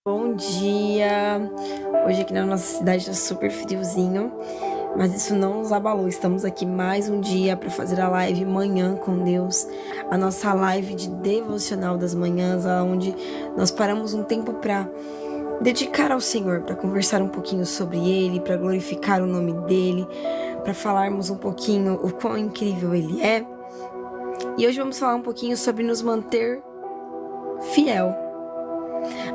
Bom dia! Hoje aqui na nossa cidade tá super friozinho, mas isso não nos abalou. Estamos aqui mais um dia para fazer a live Manhã com Deus, a nossa live de devocional das manhãs, onde nós paramos um tempo para dedicar ao Senhor, para conversar um pouquinho sobre Ele, para glorificar o nome dEle, para falarmos um pouquinho o quão incrível Ele é. E hoje vamos falar um pouquinho sobre nos manter fiel.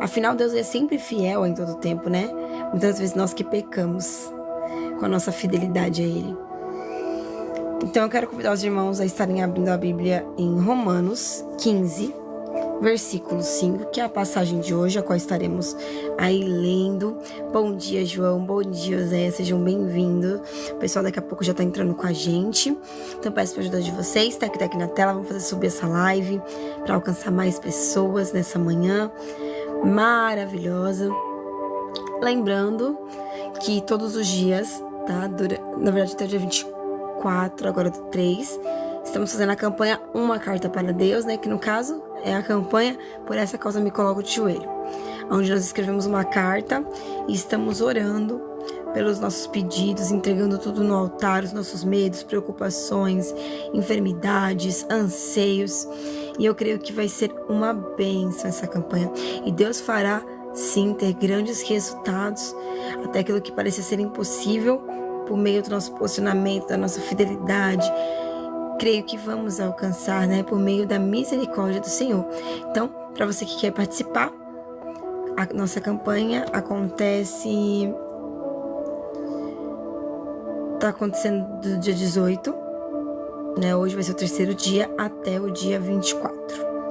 Afinal, Deus é sempre fiel em todo tempo, né? Muitas vezes nós que pecamos com a nossa fidelidade a Ele. Então eu quero convidar os irmãos a estarem abrindo a Bíblia em Romanos 15, versículo 5, que é a passagem de hoje, a qual estaremos aí lendo. Bom dia, João. Bom dia, Zé. Sejam bem-vindos. O pessoal daqui a pouco já tá entrando com a gente. Então peço a ajuda de vocês. Tá aqui na tela. Vamos fazer subir essa live para alcançar mais pessoas nessa manhã maravilhosa. Lembrando que todos os dias, tá? Na verdade, até o dia 24, agora do 3, estamos fazendo a campanha Uma Carta para Deus, né? Que no caso é a campanha Por Essa Causa Me Coloco de Joelho, onde nós escrevemos uma carta e estamos orando pelos nossos pedidos, entregando tudo no altar, os nossos medos, preocupações, enfermidades, anseios. E eu creio que vai ser uma bênção essa campanha. E Deus fará, sim, ter grandes resultados, até aquilo que parecia ser impossível, por meio do nosso posicionamento, da nossa fidelidade. Creio que vamos alcançar, né, por meio da misericórdia do Senhor. Então, para você que quer participar, a nossa campanha está acontecendo do dia 18, né? Hoje vai ser o terceiro dia até o dia 24.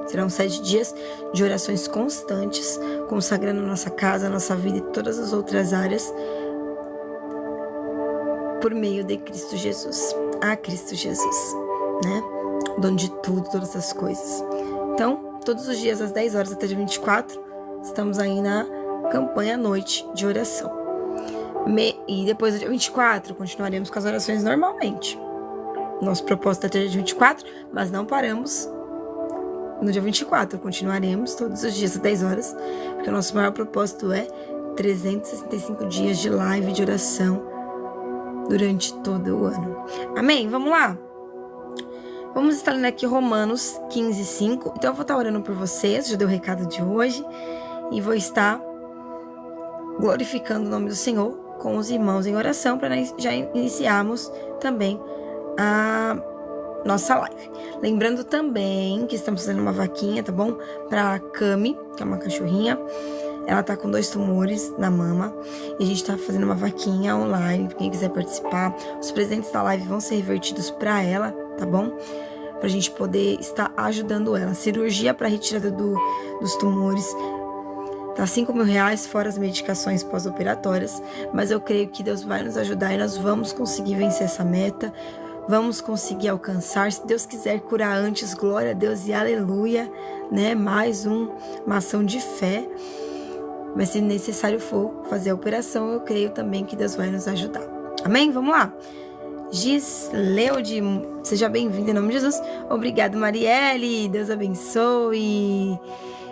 Serão 7 dias de orações constantes, consagrando a nossa casa, a nossa vida e todas as outras áreas por meio de Cristo Jesus. A Cristo Jesus, né? Dono de tudo, todas as coisas. Então, todos os dias às 10 horas até o dia 24, estamos aí na campanha Noite de Oração. E depois do dia 24, continuaremos com as orações normalmente. Nosso propósito é até o dia 24, mas não paramos no dia 24. Continuaremos todos os dias às 10 horas, porque o nosso maior propósito é 365 dias de live de oração durante todo o ano. Amém? Vamos lá? Vamos estar lendo aqui Romanos 15, 5. Então eu vou estar orando por vocês, já dei o recado de hoje, e vou estar glorificando o nome do Senhor com os irmãos em oração, para nós já iniciarmos também a nossa live. Lembrando também que estamos fazendo uma vaquinha, tá bom? Para a Cami, que é uma cachorrinha. Ela tá com 2 tumores na mama e a gente tá fazendo uma vaquinha online para quem quiser participar. Os presentes da live vão ser revertidos para ela, tá bom? Pra gente poder estar ajudando ela. Cirurgia para retirada dos tumores tá R$5.000, fora as medicações pós-operatórias, mas eu creio que Deus vai nos ajudar e nós vamos conseguir vencer essa meta, vamos conseguir alcançar, se Deus quiser curar antes, glória a Deus e aleluia, né? Mais uma ação de fé, mas se necessário for fazer a operação, eu creio também que Deus vai nos ajudar. Amém? Vamos lá? Gisleude, seja bem-vinda em nome de Jesus. Obrigado, Marielle, Deus abençoe.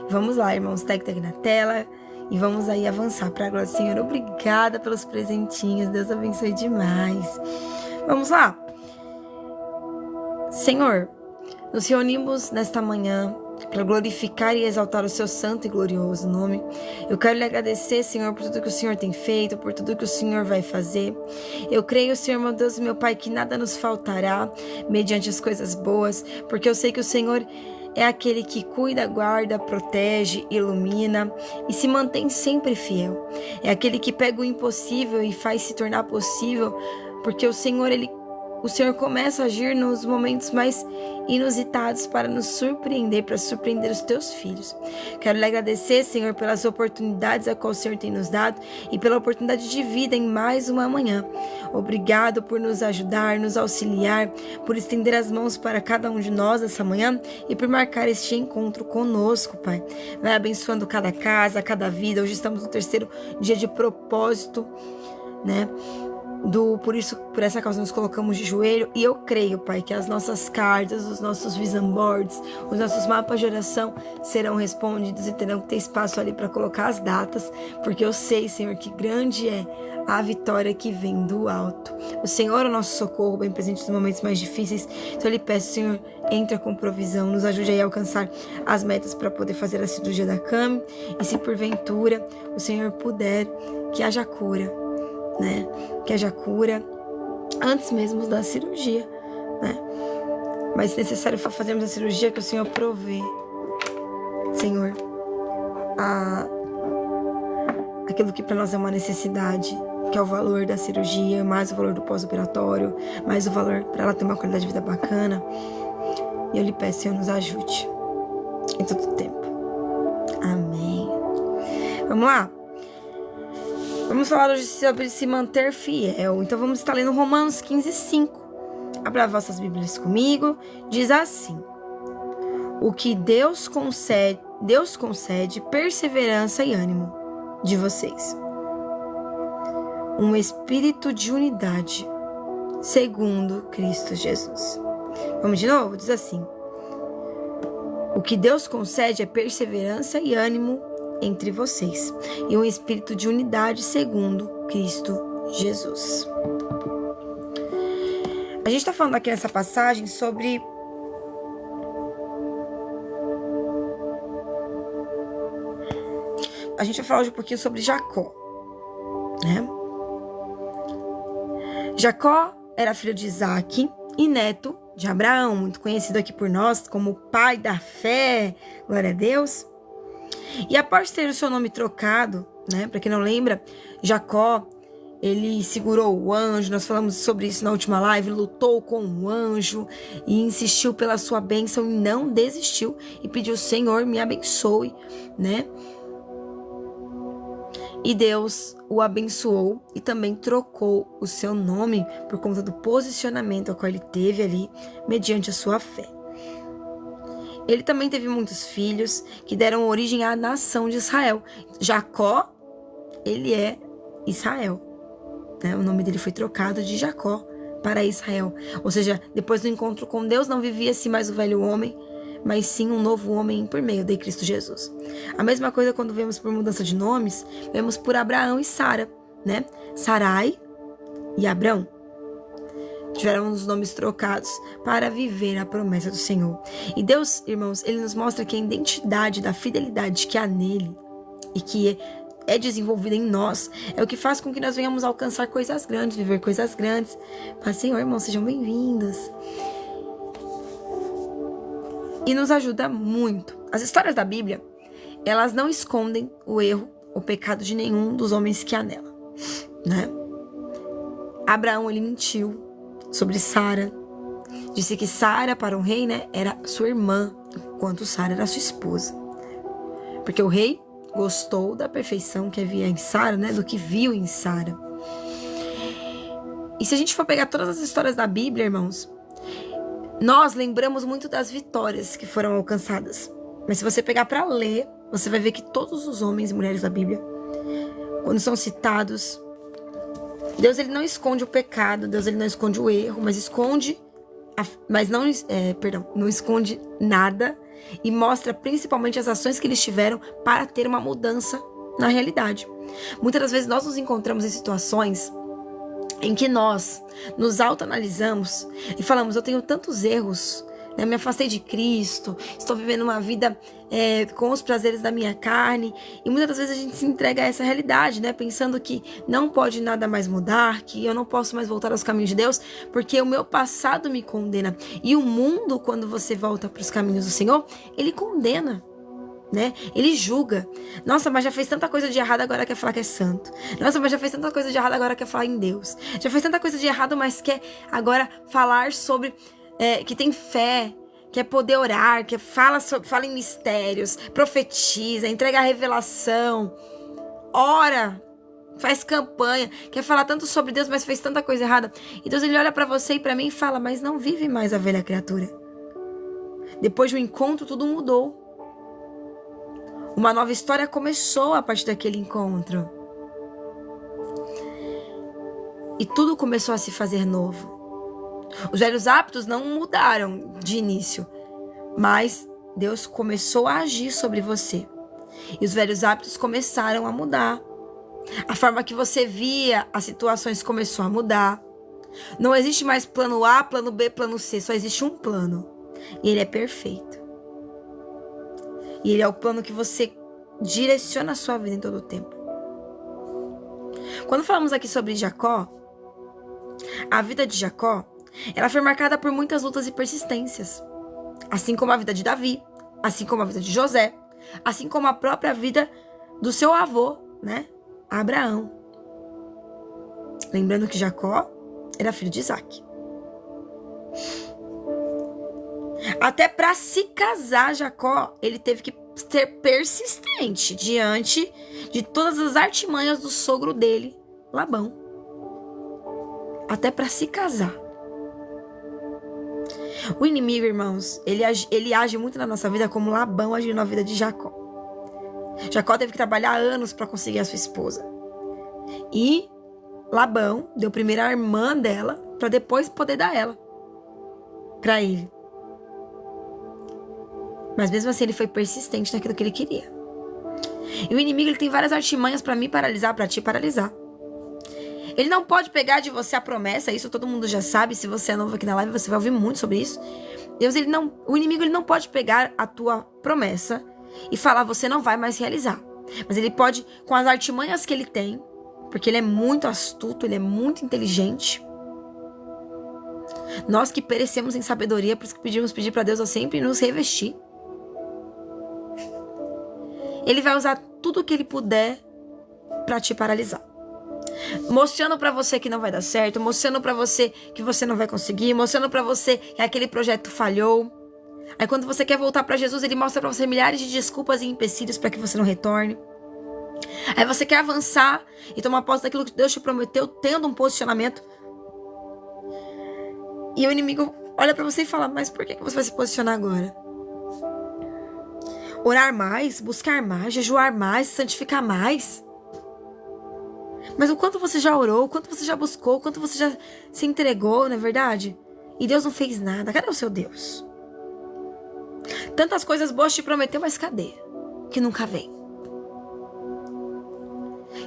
Vamos lá, irmãos, tá aqui na tela e vamos aí avançar para a glória do Senhor. Obrigada pelos presentinhos, Deus abençoe demais. Vamos lá. Senhor, nos reunimos nesta manhã para glorificar e exaltar o seu santo e glorioso nome. Eu quero lhe agradecer, Senhor, por tudo que o Senhor tem feito, por tudo que o Senhor vai fazer. Eu creio, Senhor, meu Deus e meu Pai, que nada nos faltará mediante as coisas boas, porque eu sei que o Senhor é aquele que cuida, guarda, protege, ilumina e se mantém sempre fiel. É aquele que pega o impossível e faz se tornar possível, porque o Senhor começa a agir nos momentos mais inusitados para nos surpreender, para surpreender os teus filhos. Quero lhe agradecer, Senhor, pelas oportunidades a qual o Senhor tem nos dado e pela oportunidade de vida em mais uma manhã. Obrigado por nos ajudar, nos auxiliar, por estender as mãos para cada um de nós essa manhã e por marcar este encontro conosco, Pai. Vai abençoando cada casa, cada vida. Hoje estamos no terceiro dia de propósito, né? Por essa causa nos colocamos de joelho, e eu creio, Pai, que as nossas cartas, os nossos vision boards, os nossos mapas de oração serão respondidos e terão que ter espaço ali para colocar as datas, porque eu sei, Senhor, que grande é a vitória que vem do alto. O Senhor é o nosso socorro, bem presente nos momentos mais difíceis. Então eu lhe peço, Senhor, entra com provisão, nos ajude aí a alcançar as metas para poder fazer a cirurgia da Cami, e se porventura o Senhor puder, que haja cura, né? Que haja cura antes mesmo da cirurgia, né? Mas se necessário fazermos a cirurgia, que o Senhor provê, Senhor, aquilo que para nós é uma necessidade, que é o valor da cirurgia, mais o valor do pós-operatório, mais o valor para ela ter uma qualidade de vida bacana. E eu lhe peço, Senhor, nos ajude em todo o tempo. Amém. Vamos lá? Vamos falar hoje sobre se manter fiel. Então vamos estar lendo Romanos 15:5. Abra vossas Bíblias comigo. Diz assim: o que Deus concede perseverança e ânimo de vocês. Um espírito de unidade, segundo Cristo Jesus. Vamos de novo? Diz assim: o que Deus concede é perseverança e ânimo entre vocês, e um espírito de unidade segundo Cristo Jesus. A gente está falando aqui nessa passagem sobre a gente vai falar hoje um pouquinho sobre Jacó, né? Jacó era filho de Isaac e neto de Abraão, muito conhecido aqui por nós como o pai da fé, glória a Deus. E após ter o seu nome trocado, né, para quem não lembra, Jacó, ele segurou o anjo, nós falamos sobre isso na última live, lutou com o anjo e insistiu pela sua bênção e não desistiu e pediu: Senhor, me abençoe, né? E Deus o abençoou e também trocou o seu nome por conta do posicionamento ao qual ele teve ali, mediante a sua fé. Ele também teve muitos filhos que deram origem à nação de Israel. Jacó, ele é Israel, né? O nome dele foi trocado de Jacó para Israel. Ou seja, depois do encontro com Deus, não vivia-se mais o velho homem, mas sim um novo homem por meio de Cristo Jesus. A mesma coisa quando vemos por mudança de nomes, vemos por Abraão e Sara, né? Sarai e Abrão tiveram os nomes trocados para viver a promessa do Senhor. E Deus, irmãos, ele nos mostra que a identidade da fidelidade que há nele e que é desenvolvida em nós é o que faz com que nós venhamos alcançar coisas grandes, viver coisas grandes. Mas, Senhor, irmãos, sejam bem-vindos. E nos ajuda muito. As histórias da Bíblia, elas não escondem o erro, o pecado de nenhum dos homens que há nela, né? Abraão, ele mentiu sobre Sara. Disse que Sara, para o rei, né, era sua irmã, enquanto Sara era sua esposa. Porque o rei gostou da perfeição que havia em Sara, né, do que viu em Sara. E se a gente for pegar todas as histórias da Bíblia, irmãos, nós lembramos muito das vitórias que foram alcançadas. Mas se você pegar para ler, você vai ver que todos os homens e mulheres da Bíblia, quando são citados, Deus, ele não esconde o pecado, Deus, ele não esconde o erro, mas não esconde nada e mostra principalmente as ações que eles tiveram para ter uma mudança na realidade. Muitas das vezes nós nos encontramos em situações em que nós nos autoanalisamos e falamos: eu tenho tantos erros, né? Me afastei de Cristo, estou vivendo uma vida com os prazeres da minha carne. E muitas das vezes a gente se entrega a essa realidade, né? Pensando que não pode nada mais mudar, que eu não posso mais voltar aos caminhos de Deus, porque o meu passado me condena. E o mundo, quando você volta para os caminhos do Senhor, ele condena, né? Ele julga. Nossa, mas já fez tanta coisa de errado, agora quer falar que é santo. Nossa, mas já fez tanta coisa de errado, agora quer falar em Deus. Já fez tanta coisa de errado, mas quer agora falar sobre que tem fé, quer poder orar, que fala em mistérios, profetiza, entrega a revelação, ora, faz campanha, quer falar tanto sobre Deus, mas fez tanta coisa errada. E Deus, ele olha para você e para mim e fala: mas não vive mais a velha criatura. Depois do encontro, tudo mudou. Uma nova história começou a partir daquele encontro. e tudo começou a se fazer novo. Os velhos hábitos não mudaram de início, mas Deus começou a agir sobre você. E os velhos hábitos começaram a mudar. A forma que você via as situações começou a mudar. Não existe mais plano A, plano B, plano C. Só existe um plano. E ele é perfeito. E ele é o plano que você direciona a sua vida em todo o tempo. Quando falamos aqui sobre Jacó, a vida de Jacó, ela foi marcada por muitas lutas e persistências. Assim como a vida de Davi, assim como a vida de José, assim como a própria vida do seu avô, né? Abraão. Lembrando que Jacó era filho de Isaac. Até para se casar, Jacó, ele teve que ser persistente diante de todas as artimanhas do sogro dele, Labão. Até para se casar. O inimigo, irmãos, ele age muito na nossa vida como Labão agiu na vida de Jacó. Jacó teve que trabalhar anos para conseguir a sua esposa. E Labão deu primeiro a irmã dela para depois poder dar ela para ele. Mas mesmo assim ele foi persistente naquilo que ele queria. E o inimigo, ele tem várias artimanhas para me paralisar, para te paralisar. Ele não pode pegar de você a promessa, isso todo mundo já sabe. Se você é novo aqui na live, você vai ouvir muito sobre isso. O inimigo, ele não pode pegar a tua promessa e falar, você não vai mais realizar. Mas ele pode, com as artimanhas que ele tem, porque ele é muito astuto, ele é muito inteligente. Nós que perecemos em sabedoria, por isso que pedir para Deus a sempre nos revestir. Ele vai usar tudo o que ele puder para te paralisar. Mostrando pra você que não vai dar certo, mostrando pra você que você não vai conseguir, mostrando pra você que aquele projeto falhou. Aí quando você quer voltar pra Jesus, ele mostra pra você milhares de desculpas e empecilhos pra que você não retorne. Aí você quer avançar e tomar posse daquilo que Deus te prometeu, tendo um posicionamento. E o inimigo olha pra você e fala, mas por que você vai se posicionar agora? Orar mais, buscar mais, jejuar mais, santificar mais. Mas o quanto você já orou, o quanto você já buscou, o quanto você já se entregou, não é verdade? E Deus não fez nada. Cadê o seu Deus? Tantas coisas boas te prometeu, mas cadê? Que nunca vem.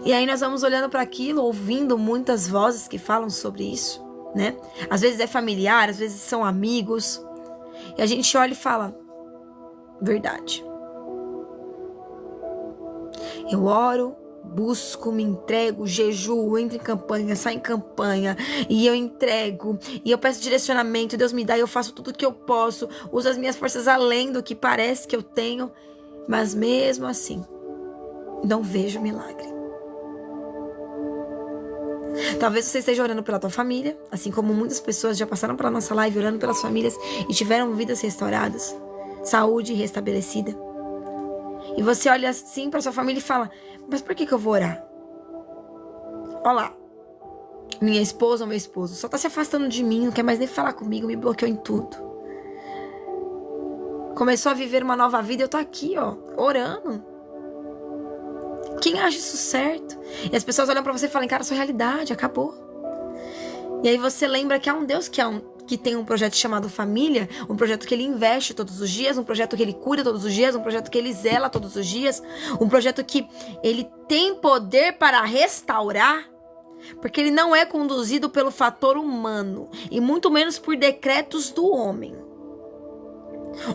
E aí nós vamos olhando para aquilo, ouvindo muitas vozes que falam sobre isso, né? Às vezes é familiar, às vezes são amigos. E a gente olha e fala, verdade. Eu oro, busco, me entrego, jejuo, entro em campanha, saio em campanha, e eu entrego, e eu peço direcionamento, Deus me dá, e eu faço tudo o que eu posso, uso as minhas forças além do que parece que eu tenho, mas mesmo assim, não vejo milagre. Talvez você esteja orando pela tua família, assim como muitas pessoas já passaram pela nossa live orando pelas famílias e tiveram vidas restauradas, saúde restabelecida. E você olha assim para sua família e fala, mas por que eu vou orar? Olha lá, minha esposa ou meu esposo só tá se afastando de mim, não quer mais nem falar comigo, me bloqueou em tudo. Começou a viver uma nova vida, eu tô aqui, ó, orando. Quem acha isso certo? E as pessoas olham pra você e falam, cara, sua realidade acabou. E aí você lembra que há um Deus que tem um projeto chamado família, um projeto que ele investe todos os dias, um projeto que ele cuida todos os dias, um projeto que ele zela todos os dias, um projeto que ele tem poder para restaurar, porque ele não é conduzido pelo fator humano, e muito menos por decretos do homem.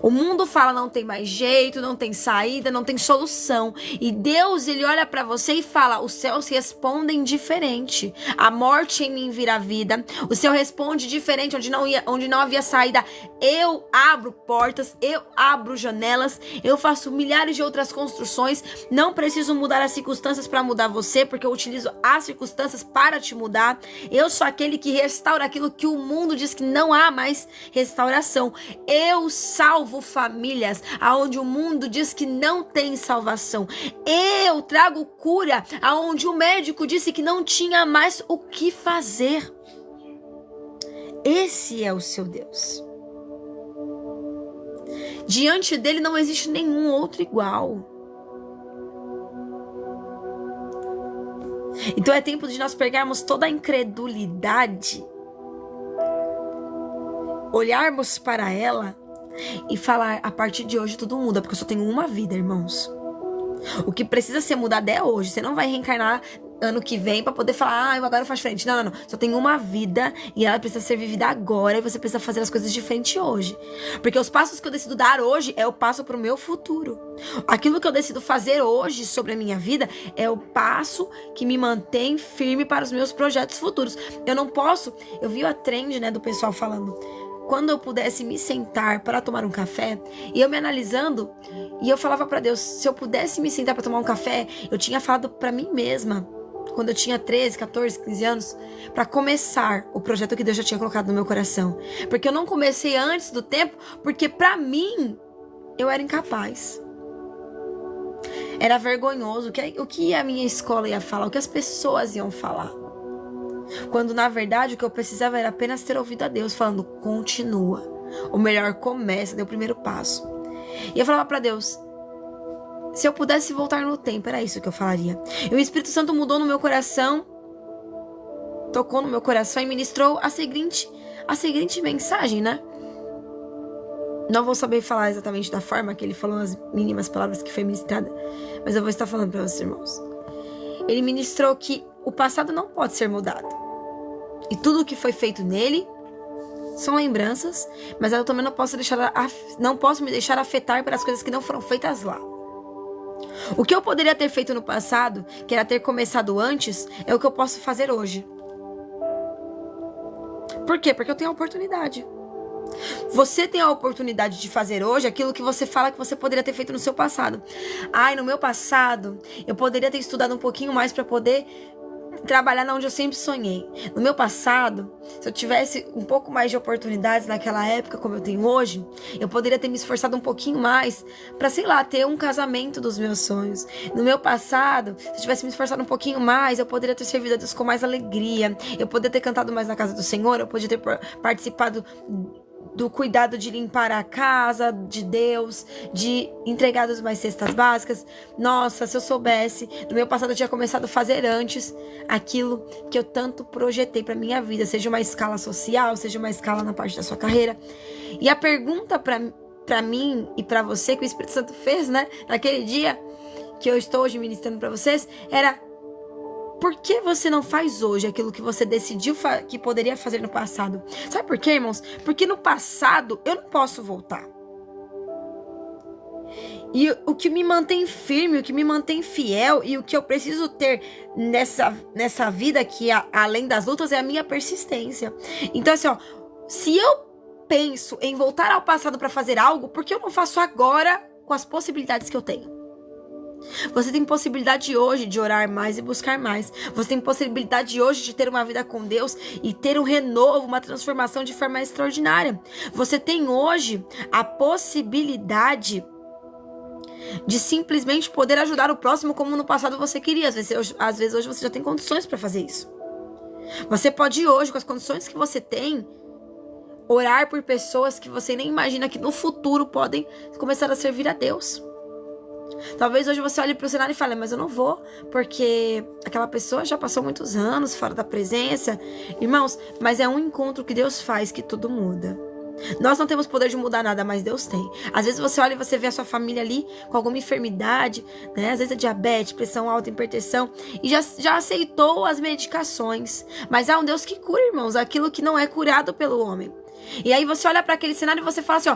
O mundo fala, não tem mais jeito, não tem saída, não tem solução. E Deus, ele olha pra você e fala, os céus respondem diferente. A morte em mim vira vida. O céu responde diferente, onde não havia saída. Eu abro portas, eu abro janelas, eu faço milhares de outras construções. Não preciso mudar as circunstâncias para mudar você, porque eu utilizo as circunstâncias para te mudar. Eu sou aquele que restaura aquilo que o mundo diz que não há mais restauração. Eu salvo famílias aonde o mundo diz que não tem salvação. Eu trago cura aonde o médico disse que não tinha mais o que fazer. Esse é o seu Deus. Diante dele não existe nenhum outro igual. Então é tempo de nós pegarmos toda a incredulidade, olharmos para ela e falar: a partir de hoje tudo muda, porque eu só tenho uma vida, irmãos. O que precisa ser mudado é hoje. Você não vai reencarnar ano que vem pra poder falar: agora eu faço diferente. Não. Só tem uma vida e ela precisa ser vivida agora, e você precisa fazer as coisas diferente hoje. Porque os passos que eu decido dar hoje é o passo pro meu futuro. Aquilo que eu decido fazer hoje sobre a minha vida é o passo que me mantém firme para os meus projetos futuros. Eu não posso... Eu vi a trend, né, do pessoal falando: quando eu pudesse me sentar para tomar um café, e eu me analisando, e eu falava para Deus: se eu pudesse me sentar para tomar um café, eu tinha falado para mim mesma, quando eu tinha 13, 14, 15 anos, para começar o projeto que Deus já tinha colocado no meu coração. Porque eu não comecei antes do tempo, porque para mim, eu era incapaz. Era vergonhoso o que a minha escola ia falar, o que as pessoas iam falar. Quando na verdade o que eu precisava era apenas ter ouvido a Deus falando: continua, o melhor começa, dê o primeiro passo. E eu falava para Deus: se eu pudesse voltar no tempo, era isso que eu falaria. E o Espírito Santo mudou no meu coração, tocou no meu coração e ministrou a seguinte mensagem, né? Não vou saber falar exatamente da forma que ele falou, as mínimas palavras que foi ministrada, mas eu vou estar falando para vocês, irmãos. Ele ministrou que o passado não pode ser mudado. E tudo o que foi feito nele são lembranças, mas eu também não posso me deixar afetar pelas coisas que não foram feitas lá. O que eu poderia ter feito no passado, que era ter começado antes, é o que eu posso fazer hoje. Por quê? Porque eu tenho a oportunidade. Você tem a oportunidade de fazer hoje aquilo que você fala que você poderia ter feito no seu passado. No meu passado, eu poderia ter estudado um pouquinho mais para poder trabalhar onde eu sempre sonhei. No meu passado, se eu tivesse um pouco mais de oportunidades naquela época como eu tenho hoje, eu poderia ter me esforçado um pouquinho mais para, sei lá, ter um casamento dos meus sonhos. No meu passado, se eu tivesse me esforçado um pouquinho mais, eu poderia ter servido a Deus com mais alegria. Eu poderia ter cantado mais na casa do Senhor, eu poderia ter participado do cuidado de limpar a casa de Deus, de entregar mais cestas básicas. Nossa, se eu soubesse, no meu passado eu tinha começado a fazer antes aquilo que eu tanto projetei para minha vida, seja uma escala social, seja uma escala na parte da sua carreira. E a pergunta para mim e para você que o Espírito Santo fez, né, naquele dia que eu estou hoje ministrando para vocês, era: por que você não faz hoje aquilo que você decidiu que poderia fazer no passado? Sabe por quê, irmãos? Porque no passado eu não posso voltar. E o que me mantém firme, o que me mantém fiel e o que eu preciso ter nessa vida aqui, além das lutas, é a minha persistência. Então, assim, se eu penso em voltar ao passado para fazer algo, por que eu não faço agora com as possibilidades que eu tenho? Você tem possibilidade hoje de orar mais e buscar mais. Você tem possibilidade hoje de ter uma vida com Deus e ter um renovo, uma transformação de forma extraordinária. Você tem hoje a possibilidade de simplesmente poder ajudar o próximo como no passado você queria. Às vezes hoje você já tem condições para fazer isso. Você pode hoje, com as condições que você tem, orar por pessoas que você nem imagina que no futuro podem começar a servir a Deus. Talvez hoje você olhe para o cenário e fale: mas eu não vou, porque aquela pessoa já passou muitos anos fora da presença. Irmãos, mas é um encontro que Deus faz que tudo muda. Nós não temos poder de mudar nada, mas Deus tem. Às vezes você olha e você vê a sua família ali com alguma enfermidade, né? Às vezes é diabetes, pressão alta, hipertensão, e já aceitou as medicações. Mas há um Deus que cura, irmãos, aquilo que não é curado pelo homem. E aí você olha para aquele cenário e você fala assim: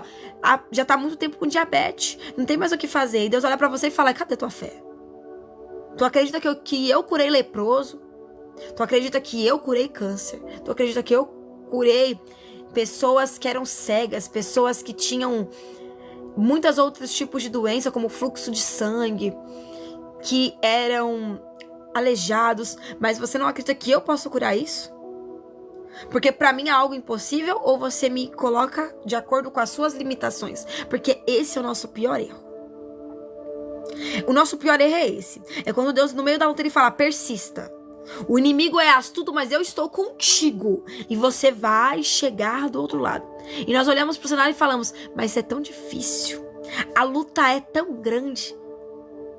já tá há muito tempo com diabetes, não tem mais o que fazer. E Deus olha para você e fala: cadê tua fé? Tu acredita que eu curei leproso? Tu acredita que eu curei câncer? Tu acredita que eu curei pessoas que eram cegas, pessoas que tinham muitos outros tipos de doença, como fluxo de sangue, que eram aleijados, mas você não acredita que eu posso curar isso? Porque pra mim é algo impossível, ou você me coloca de acordo com as suas limitações? Porque esse é o nosso pior erro. O nosso pior erro é esse. É quando Deus, no meio da luta, ele fala: persista. O inimigo é astuto, mas eu estou contigo. E você vai chegar do outro lado. E nós olhamos pro cenário e falamos: mas isso é tão difícil. A luta é tão grande.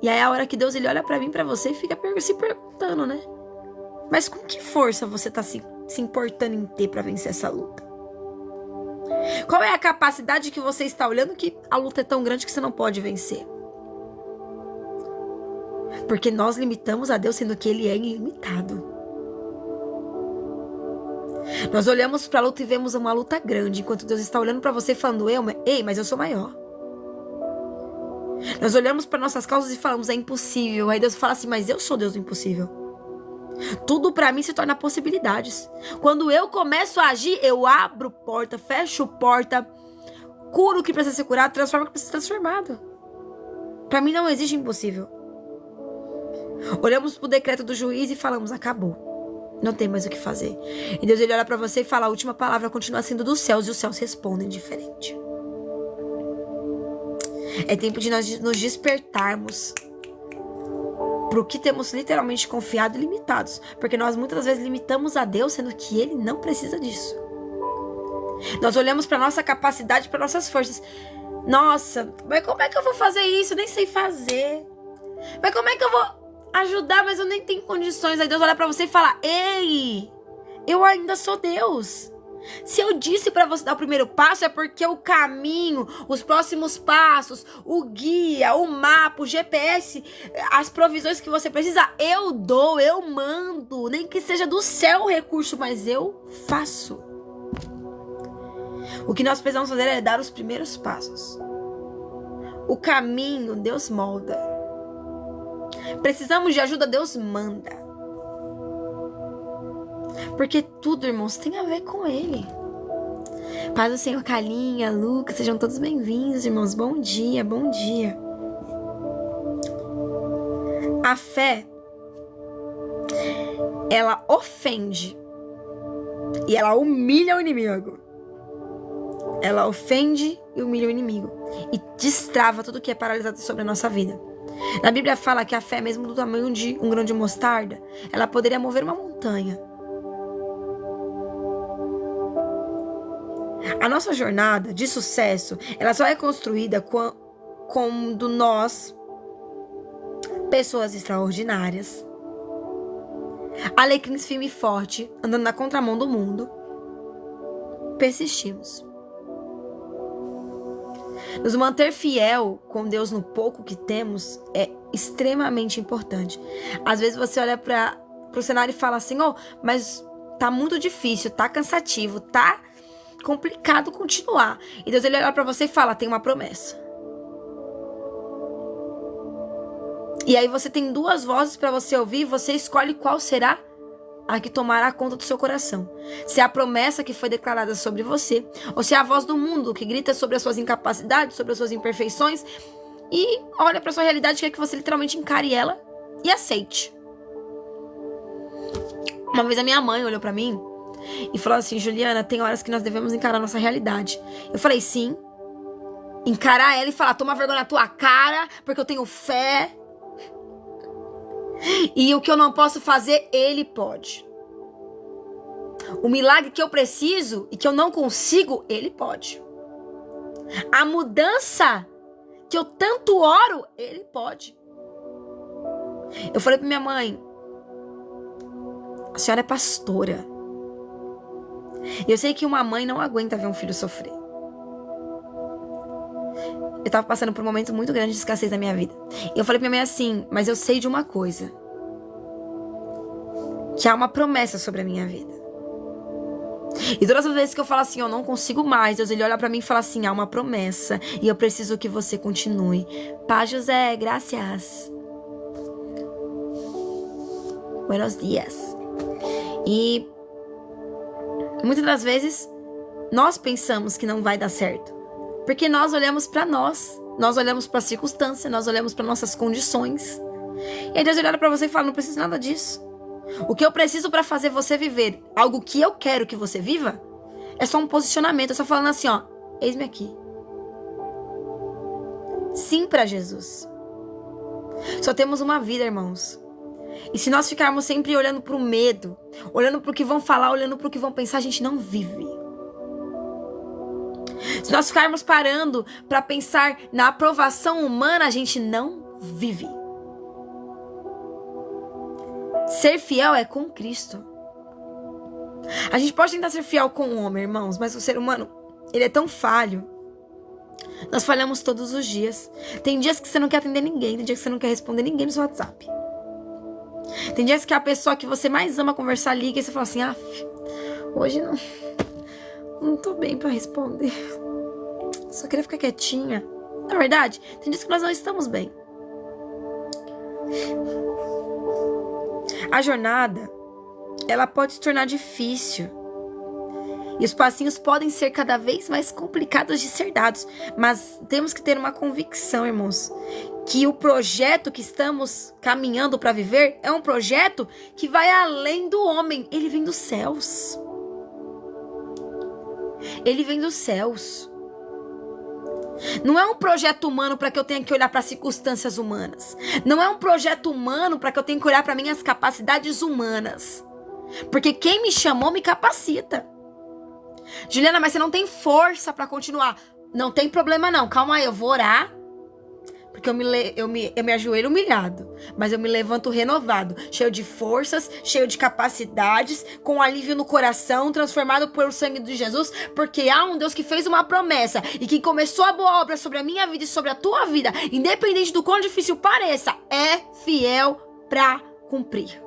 E aí é a hora que Deus ele olha pra mim, pra você, e fica se perguntando, né? Mas com que força você está se importando em ter para vencer essa luta? Qual é a capacidade que você está olhando que a luta é tão grande que você não pode vencer? Porque nós limitamos a Deus, sendo que Ele é ilimitado. Nós olhamos para a luta e vemos uma luta grande, enquanto Deus está olhando para você falando, ei, mas eu sou maior. Nós olhamos para nossas causas e falamos, é impossível. Aí Deus fala assim, mas eu sou Deus do impossível. Tudo para mim se torna possibilidades. Quando eu começo a agir, eu abro porta, fecho porta, curo o que precisa ser curado, transformo o que precisa ser transformado. Para mim não existe impossível. Olhamos para o decreto do juiz e falamos, acabou. Não tem mais o que fazer. E Deus, Ele olha para você e fala, a última palavra continua sendo dos céus, e os céus respondem diferente. É tempo de nós nos despertarmos para o que temos literalmente confiado e limitados. Porque nós muitas vezes limitamos a Deus, sendo que Ele não precisa disso. Nós olhamos para nossa capacidade, para nossas forças. Nossa, mas como é que eu vou fazer isso? Eu nem sei fazer. Mas como é que eu vou ajudar? Mas eu nem tenho condições. Aí Deus olha para você e fala, ei, eu ainda sou Deus. Se eu disse para você dar o primeiro passo, é porque o caminho, os próximos passos, o guia, o mapa, o GPS, as provisões que você precisa, eu dou, eu mando. Nem que seja do céu o recurso, mas eu faço. O que nós precisamos fazer é dar os primeiros passos. O caminho, Deus molda. Precisamos de ajuda, Deus manda. Porque tudo, irmãos, tem a ver com Ele. Paz do Senhor, Calinha, Lucas, sejam todos bem-vindos, irmãos. Bom dia, bom dia. A fé, ela ofende e ela humilha o inimigo. Ela ofende e humilha o inimigo e destrava tudo que é paralisado sobre a nossa vida. Na Bíblia fala que a fé, mesmo do tamanho de um grão de mostarda, ela poderia mover uma montanha. A nossa jornada de sucesso, ela só é construída quando nós, pessoas extraordinárias, alecrins firme e forte, andando na contramão do mundo, persistimos. Nos manter fiel com Deus no pouco que temos é extremamente importante. Às vezes você olha para o cenário e fala assim, mas tá muito difícil, tá cansativo, tá complicado continuar. E Deus, Ele olha para você e fala, tem uma promessa. E aí você tem duas vozes para você ouvir, você escolhe qual será a que tomará conta do seu coração. Se é a promessa que foi declarada sobre você, ou se é a voz do mundo que grita sobre as suas incapacidades, sobre as suas imperfeições, e olha para sua realidade, quer que você literalmente encare ela e aceite. Uma vez a minha mãe olhou para mim e falou assim, Juliana, tem horas que nós devemos encarar a nossa realidade. Eu falei, sim. Encarar ela e falar, toma vergonha na tua cara, porque eu tenho fé. E o que eu não posso fazer, Ele pode. O milagre que eu preciso e que eu não consigo, Ele pode. A mudança que eu tanto oro, Ele pode. Eu falei pra minha mãe, a senhora é pastora. Eu sei que uma mãe não aguenta ver um filho sofrer. Eu tava passando por um momento muito grande de escassez na minha vida. E eu falei pra minha mãe assim, mas eu sei de uma coisa. Que há uma promessa sobre a minha vida. E todas as vezes que eu falo assim, eu não consigo mais, Deus, Ele olha pra mim e fala assim, há uma promessa. E eu preciso que você continue. Paz, José, graças. Buenos dias. E muitas das vezes, nós pensamos que não vai dar certo. Porque nós olhamos para nós olhamos para a circunstância, nós olhamos para nossas condições. E aí Deus olha para você e fala, não preciso nada disso. O que eu preciso para fazer você viver algo que eu quero que você viva, é só um posicionamento, é só falando assim, eis-me aqui. Sim para Jesus. Só temos uma vida, irmãos. E se nós ficarmos sempre olhando para o medo, olhando para o que vão falar, olhando para o que vão pensar, a gente não vive. Se nós ficarmos parando para pensar na aprovação humana, a gente não vive. Ser fiel é com Cristo. A gente pode tentar ser fiel com o homem, irmãos, mas o ser humano, ele é tão falho. Nós falhamos todos os dias. Tem dias que você não quer atender ninguém, tem dias que você não quer responder ninguém no seu WhatsApp. Tem dias que a pessoa que você mais ama conversar liga e você fala assim, hoje não tô bem pra responder. Só queria ficar quietinha. Na verdade, tem dias que nós não estamos bem. A jornada, ela pode se tornar difícil. E os passinhos podem ser cada vez mais complicados de ser dados. Mas temos que ter uma convicção, irmãos, que o projeto que estamos caminhando para viver é um projeto que vai além do homem. Ele vem dos céus. Ele vem dos céus. Não é um projeto humano para que eu tenha que olhar para circunstâncias humanas. Não é um projeto humano para que eu tenha que olhar para minhas capacidades humanas. Porque quem me chamou me capacita. Juliana, mas você não tem força para continuar. Não tem problema não, calma aí, eu vou orar. Porque eu me ajoelho humilhado, mas eu me levanto renovado, cheio de forças, cheio de capacidades, com alívio no coração, transformado pelo sangue de Jesus, porque há um Deus que fez uma promessa e que começou a boa obra sobre a minha vida e sobre a tua vida, independente do quão difícil pareça, é fiel para cumprir.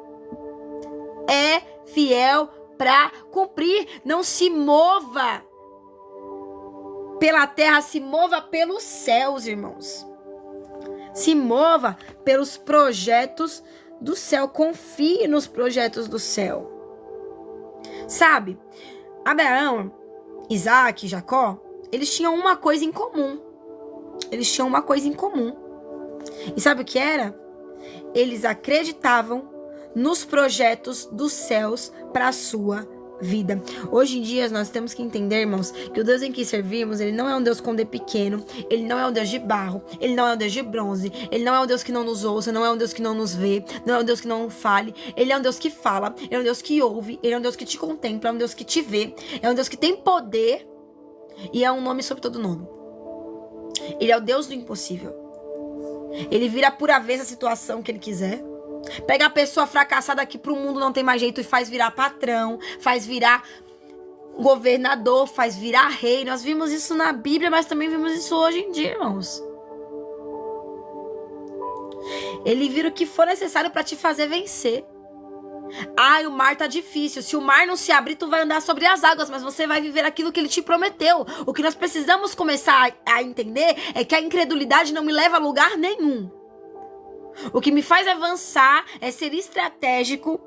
É fiel para cumprir. Não se mova pela terra, se mova pelos céus, irmãos. Se mova pelos projetos do céu. Confie nos projetos do céu. Sabe, Abraão, Isaac e Jacó, eles tinham uma coisa em comum. Eles tinham uma coisa em comum. E sabe o que era? Eles acreditavam nos projetos dos céus para a sua vida. Hoje em dia nós temos que entender, irmãos, que o Deus em que servimos, ele não é um Deus com D pequeno, ele não é um Deus de barro, ele não é um Deus de bronze, ele não é um Deus que não nos ouça, não é um Deus que não nos vê, não é um Deus que não fale, ele é um Deus que fala, ele é um Deus que ouve, ele é um Deus que te contempla, é um Deus que te vê, é um Deus que tem poder e é um nome sobre todo nome. Ele é o Deus do impossível. Ele vira por avesso a situação que ele quiser. Pega a pessoa fracassada que pro mundo não tem mais jeito e faz virar patrão, faz virar governador, faz virar rei. Nós vimos isso na Bíblia, mas também vimos isso hoje em dia, irmãos. Ele vira o que for necessário para te fazer vencer. O mar tá difícil. Se o mar não se abrir, tu vai andar sobre as águas, mas você vai viver aquilo que ele te prometeu. O que nós precisamos começar a entender é que a incredulidade não me leva a lugar nenhum. O que me faz avançar é ser estratégico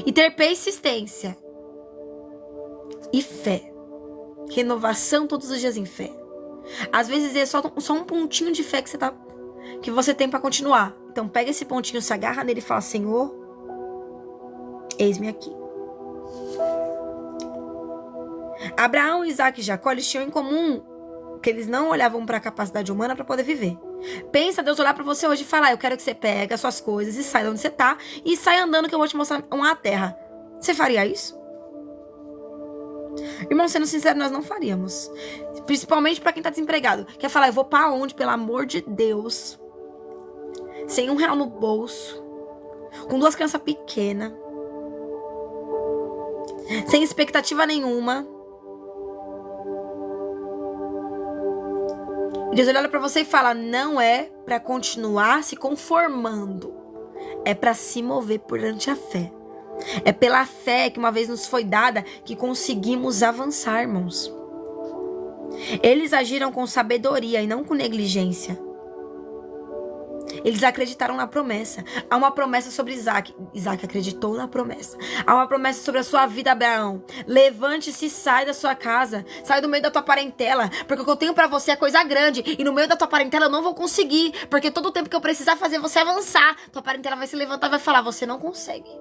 e ter persistência e fé. Renovação todos os dias em fé. Às vezes é só um pontinho de fé que você tem para continuar. Então pega esse pontinho, se agarra nele e fala: Senhor, eis-me aqui. Abraão, Isaac e Jacó, eles tinham em comum que eles não olhavam para a capacidade humana para poder viver. Pensa Deus olhar para você hoje e falar: eu quero que você pegue as suas coisas e saia de onde você tá e saia andando que eu vou te mostrar uma terra. Você faria isso? Irmão, sendo sincero, nós não faríamos. Principalmente para quem tá desempregado. Quer falar: eu vou para onde, pelo amor de Deus? Sem R$1 no bolso, com 2 crianças pequenas, sem expectativa nenhuma. Deus olha pra você e fala: não é pra continuar se conformando, é pra se mover perante a fé. É pela fé que uma vez nos foi dada que conseguimos avançar, irmãos. Eles agiram com sabedoria e não com negligência. Eles acreditaram na promessa. Há uma promessa sobre Isaac. Isaac acreditou na promessa. Há uma promessa sobre a sua vida, Abraão. Levante-se e sai da sua casa. Sai do meio da tua parentela. Porque o que eu tenho pra você é coisa grande. E no meio da tua parentela eu não vou conseguir. Porque todo o tempo que eu precisar fazer você avançar, tua parentela vai se levantar e vai falar: você não consegue.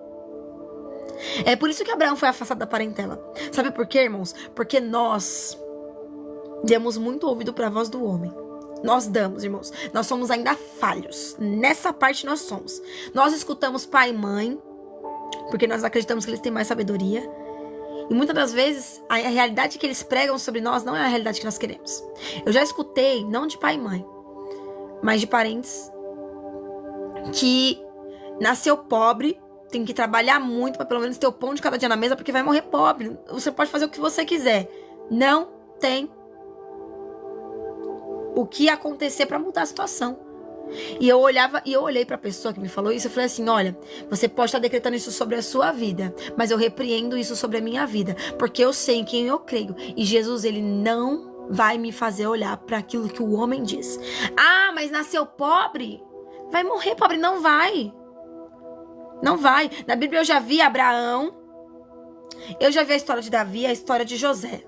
É por isso que Abraão foi afastado da parentela. Sabe por quê, irmãos? Porque nós demos muito ouvido pra voz do homem. Nós damos, irmãos. Nós somos ainda falhos. Nessa parte nós somos. Nós escutamos pai e mãe, porque nós acreditamos que eles têm mais sabedoria. E muitas das vezes, a realidade que eles pregam sobre nós não é a realidade que nós queremos. Eu já escutei, não de pai e mãe, mas de parentes que nasceu pobre, tem que trabalhar muito para pelo menos ter o pão de cada dia na mesa, porque vai morrer pobre. Você pode fazer o que você quiser. Não tem o que acontecer para mudar a situação. E eu olhei para a pessoa que me falou isso, eu falei assim: olha, você pode estar decretando isso sobre a sua vida, mas eu repreendo isso sobre a minha vida, porque eu sei em quem eu creio. E Jesus, ele não vai me fazer olhar para aquilo que o homem diz. Ah, mas nasceu pobre? Vai morrer pobre? Não vai. Não vai. Na Bíblia eu já vi Abraão, eu já vi a história de Davi, a história de José.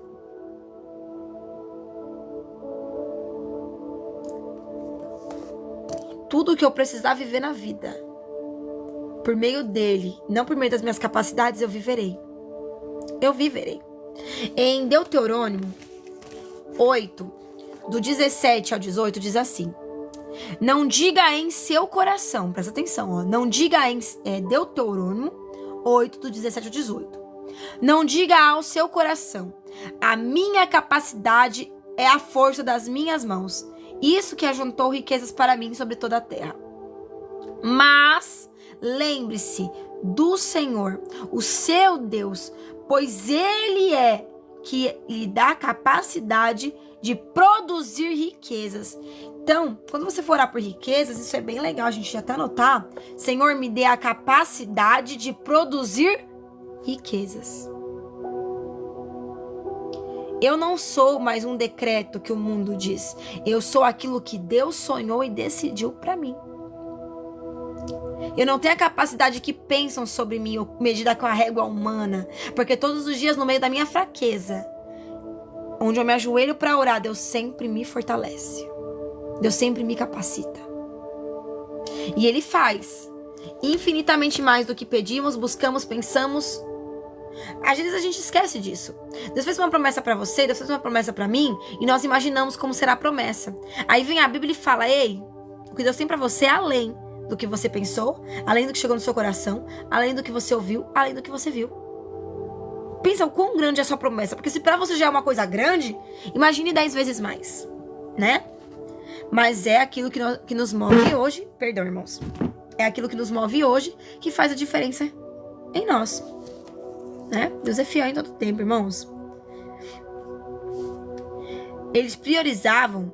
Tudo o que eu precisar viver na vida, por meio dele, não por meio das minhas capacidades, eu viverei. Eu viverei. Em Deuteronômio 8, do 17 ao 18, diz assim: não diga em seu coração, presta atenção, ó, não diga em Deuteronômio 8, do 17 ao 18. Não diga ao seu coração: a minha capacidade é a força das minhas mãos. Isso que ajuntou riquezas para mim sobre toda a terra. Mas lembre-se do Senhor, o seu Deus, pois Ele é que lhe dá capacidade de produzir riquezas. Então, quando você for orar por riquezas, isso é bem legal, a gente já até anotar. Senhor, me dê a capacidade de produzir riquezas. Eu não sou mais um decreto que o mundo diz. Eu sou aquilo que Deus sonhou e decidiu para mim. Eu não tenho a capacidade que pensam sobre mim, medida com a régua humana. Porque todos os dias, no meio da minha fraqueza, onde eu me ajoelho para orar, Deus sempre me fortalece. Deus sempre me capacita. E Ele faz infinitamente mais do que pedimos, buscamos, pensamos. Às vezes a gente esquece disso. Deus fez uma promessa pra você, Deus fez uma promessa pra mim, e nós imaginamos como será a promessa. Aí vem a Bíblia e fala: ei, o que Deus tem pra você é além do que você pensou, além do que chegou no seu coração, além do que você ouviu, além do que você viu. Pensa o quão grande é a sua promessa, porque se pra você já é uma coisa grande, imagine 10 vezes mais, né? Mas é aquilo que nos move hoje, perdão, irmãos, é aquilo que nos move hoje que faz a diferença em nós. Né? Deus é fiel em todo tempo, irmãos. Eles priorizavam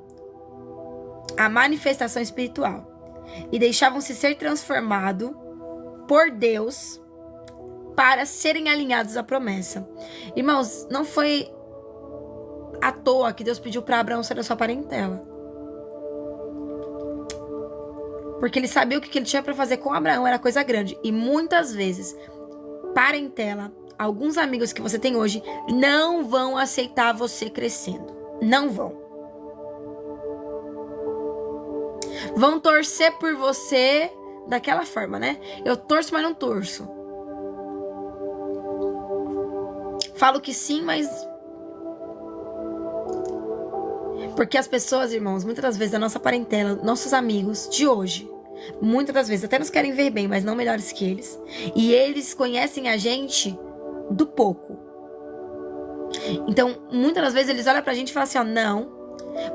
a manifestação espiritual e deixavam-se ser transformados por Deus para serem alinhados à promessa. Irmãos, não foi à toa que Deus pediu para Abraão ser da sua parentela, porque ele sabia o que ele tinha para fazer com Abraão era coisa grande. E muitas vezes parentela, alguns amigos que você tem hoje não vão aceitar você crescendo. Não vão. Vão torcer por você daquela forma, né? Eu torço, mas não torço. Falo que sim, mas... Porque as pessoas, irmãos, muitas das vezes a nossa parentela, nossos amigos de hoje, muitas das vezes até nos querem ver bem, mas não melhores que eles. E eles conhecem a gente do pouco. Então, muitas das vezes eles olham pra gente e falam assim, ó, não,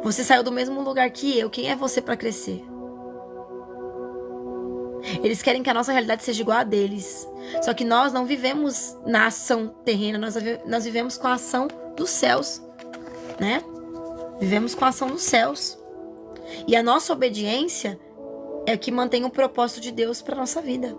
você saiu do mesmo lugar que eu, quem é você pra crescer? Eles querem que a nossa realidade seja igual a deles. Só que nós não vivemos na ação terrena, nós vivemos com a ação dos céus, né? Vivemos com a ação dos céus. E a nossa obediência é o que mantém o propósito de Deus para nossa vida.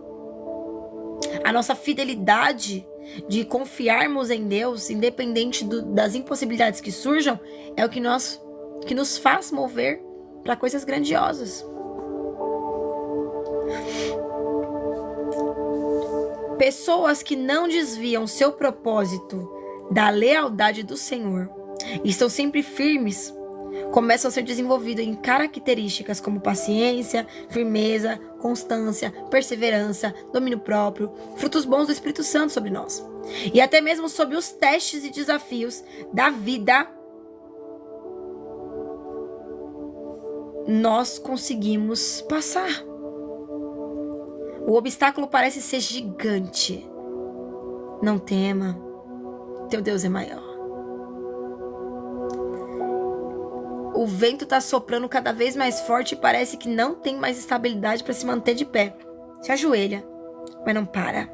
A nossa fidelidade de confiarmos em Deus, independente das impossibilidades que surjam, é o que nos faz mover para coisas grandiosas. Pessoas que não desviam seu propósito da lealdade do Senhor e estão sempre firmes, começam a ser desenvolvidos em características como paciência, firmeza, constância, perseverança, domínio próprio, frutos bons do Espírito Santo sobre nós. E até mesmo sobre os testes e desafios da vida, nós conseguimos passar. O obstáculo parece ser gigante. Não tema, teu Deus é maior. O vento está soprando cada vez mais forte e parece que não tem mais estabilidade para se manter de pé. Se ajoelha, mas não para.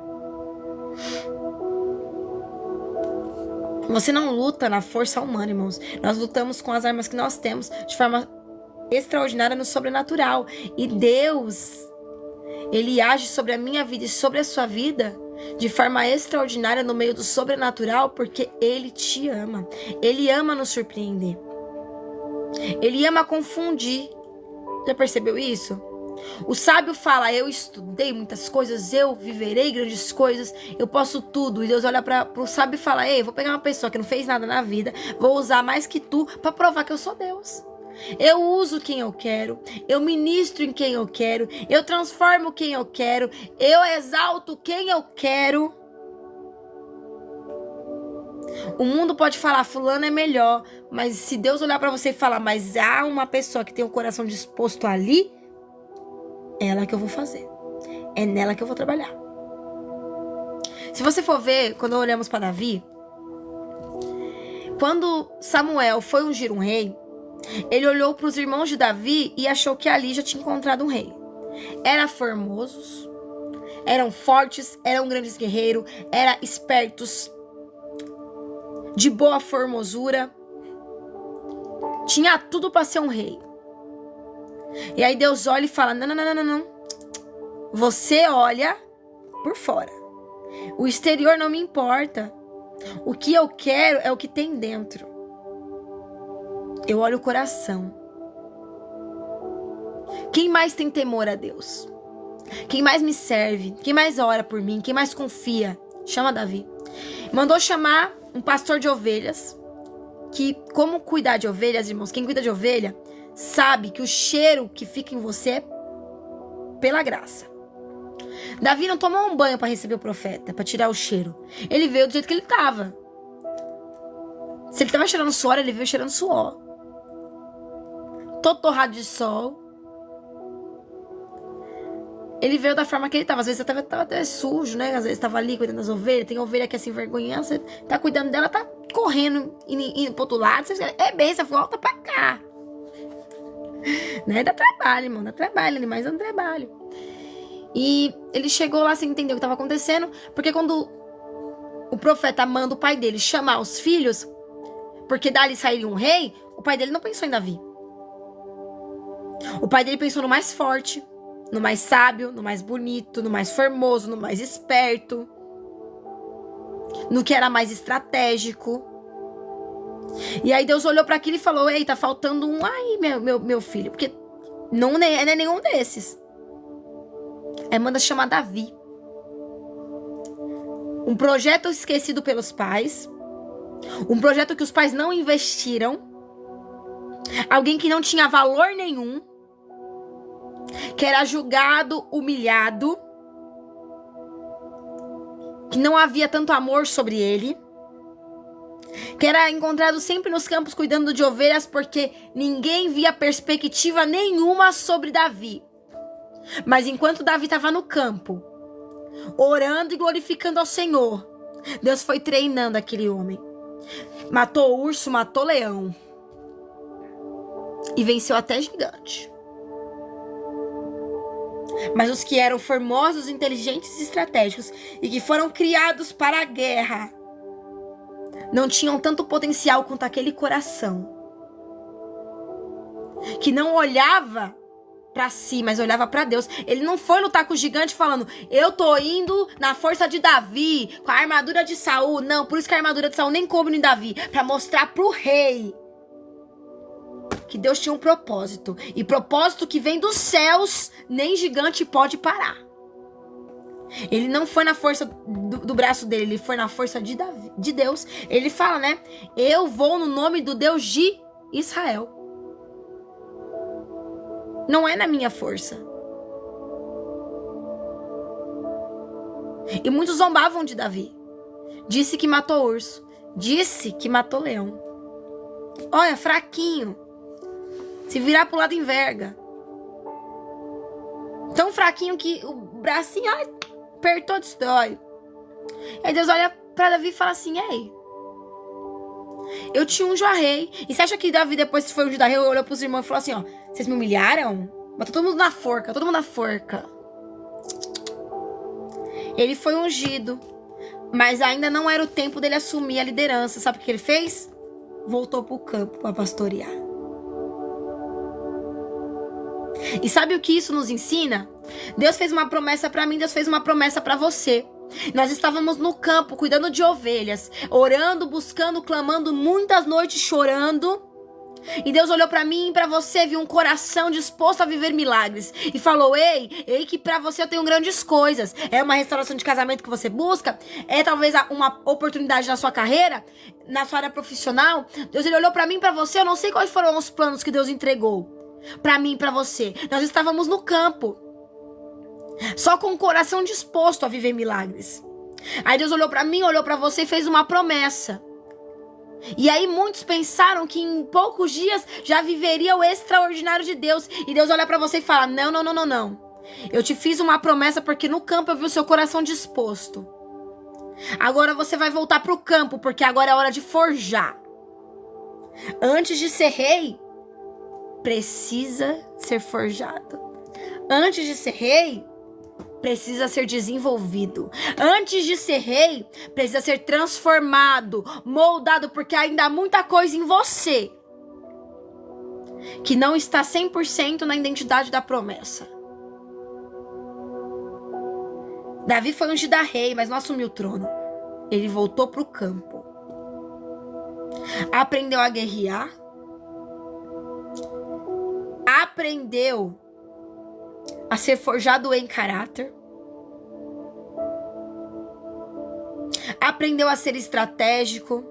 Você não luta na força humana, irmãos. Nós lutamos com as armas que nós temos de forma extraordinária no sobrenatural. E Deus, Ele age sobre a minha vida e sobre a sua vida de forma extraordinária no meio do sobrenatural, porque Ele te ama. Ele ama nos surpreender. Ele ama confundir. Já percebeu isso? O sábio fala, eu estudei muitas coisas, eu viverei grandes coisas, eu posso tudo. E Deus olha para o sábio e fala, ei, vou pegar uma pessoa que não fez nada na vida, vou usar mais que tu para provar que eu sou Deus. Eu uso quem eu quero, eu ministro em quem eu quero, eu transformo quem eu quero, eu exalto quem eu quero. O mundo pode falar, fulano é melhor, mas se Deus olhar para você e falar, mas há uma pessoa que tem o coração disposto ali, é ela que eu vou fazer. É nela que eu vou trabalhar. Se você for ver, quando olhamos para Davi, quando Samuel foi ungir um rei, ele olhou para os irmãos de Davi e achou que ali já tinha encontrado um rei. Eram formosos, eram fortes, eram grandes guerreiros, eram espertos, de boa formosura. Tinha tudo para ser um rei. E aí Deus olha e fala, não. Você olha por fora. O exterior não me importa. O que eu quero é o que tem dentro. Eu olho o coração. Quem mais tem temor a Deus? Quem mais me serve? Quem mais ora por mim? Quem mais confia? Chama Davi. Mandou chamar um pastor de ovelhas. Que como cuidar de ovelhas, irmãos? Quem cuida de ovelha sabe que o cheiro que fica em você é pela graça. Davi não tomou um banho para receber o profeta, para tirar o cheiro. Ele veio do jeito que ele estava. Se ele estava cheirando suor, ele veio cheirando suor. Todo torrado de sol. Ele veio da forma que ele estava. Às vezes estava até sujo, né? Às vezes estava ali cuidando das ovelhas. Tem ovelha que é assim, vergonha. Você tá cuidando dela, tá correndo, indo pro outro lado. Você é bem, você volta pra cá. Né? Dá trabalho, irmão. Dá trabalho. Animais dão trabalho. E ele chegou lá sem entender o que estava acontecendo. Porque quando o profeta manda o pai dele chamar os filhos, porque dali sairia um rei, o pai dele não pensou em Davi. O pai dele pensou no mais forte, no mais sábio, no mais bonito, no mais formoso, no mais esperto, no que era mais estratégico. E aí Deus olhou para aquilo e falou, ei, tá faltando um aí, meu filho, porque não é nenhum desses. Aí manda chamar Davi. Um projeto esquecido pelos pais, um projeto que os pais não investiram, alguém que não tinha valor nenhum, que era julgado, humilhado, que não havia tanto amor sobre ele, que era encontrado sempre nos campos cuidando de ovelhas, porque ninguém via perspectiva nenhuma sobre Davi. Mas enquanto Davi estava no campo, orando e glorificando ao Senhor, Deus foi treinando aquele homem. Matou urso, matou leão. E venceu até gigante. Mas os que eram formosos, inteligentes e estratégicos, e que foram criados para a guerra, não tinham tanto potencial quanto aquele coração, que não olhava para si, mas olhava para Deus. Ele não foi lutar com o gigante falando, eu tô indo na força de Davi, com a armadura de Saul. Não, por isso que a armadura de Saul nem coube em Davi, para mostrar pro rei que Deus tinha um propósito. E propósito que vem dos céus, nem gigante pode parar. Ele não foi na força do braço dele, ele foi na força de Deus. Ele fala, né? Eu vou no nome do Deus de Israel. Não é na minha força. E muitos zombavam de Davi. Disse que matou urso. Disse que matou leão. Olha, fraquinho. Se virar pro lado enverga. Tão fraquinho que o bracinho, ai, apertou, destrói. Aí Deus olha pra Davi e fala assim, ei, eu te unjo a rei. E você acha que Davi, depois que foi ungido a rei, olhou pros irmãos e falou assim, ó, vocês me humilharam? Botou todo mundo na forca, todo mundo na forca. Ele foi ungido, mas ainda não era o tempo dele assumir a liderança. Sabe o que ele fez? Voltou para o campo para pastorear. E sabe o que isso nos ensina? Deus fez uma promessa para mim, Deus fez uma promessa para você. Nós estávamos no campo, cuidando de ovelhas, orando, buscando, clamando, muitas noites chorando. E Deus olhou para mim e para você, viu um coração disposto a viver milagres. E falou, ei, que para você eu tenho grandes coisas. É uma restauração de casamento que você busca? É talvez uma oportunidade na sua carreira? Na sua área profissional? Deus, ele olhou para mim e para você, eu não sei quais foram os planos que Deus entregou para mim e para você. Nós estávamos no campo, só com o coração disposto a viver milagres. Aí Deus olhou para mim, olhou para você e fez uma promessa. E aí muitos pensaram que em poucos dias já viveria o extraordinário de Deus. E Deus olha para você e fala, não. Eu te fiz uma promessa porque no campo eu vi o seu coração disposto. Agora você vai voltar pro campo, porque agora é hora de forjar. Antes de ser rei, precisa ser forjado. Antes de ser rei, precisa ser desenvolvido. Antes de ser rei, precisa ser transformado, moldado, porque ainda há muita coisa em você que não está 100% na identidade da promessa. Davi foi ungido a rei, mas não assumiu o trono. Ele voltou para o campo. Aprendeu a guerrear. Aprendeu a ser forjado em caráter. Aprendeu a ser estratégico.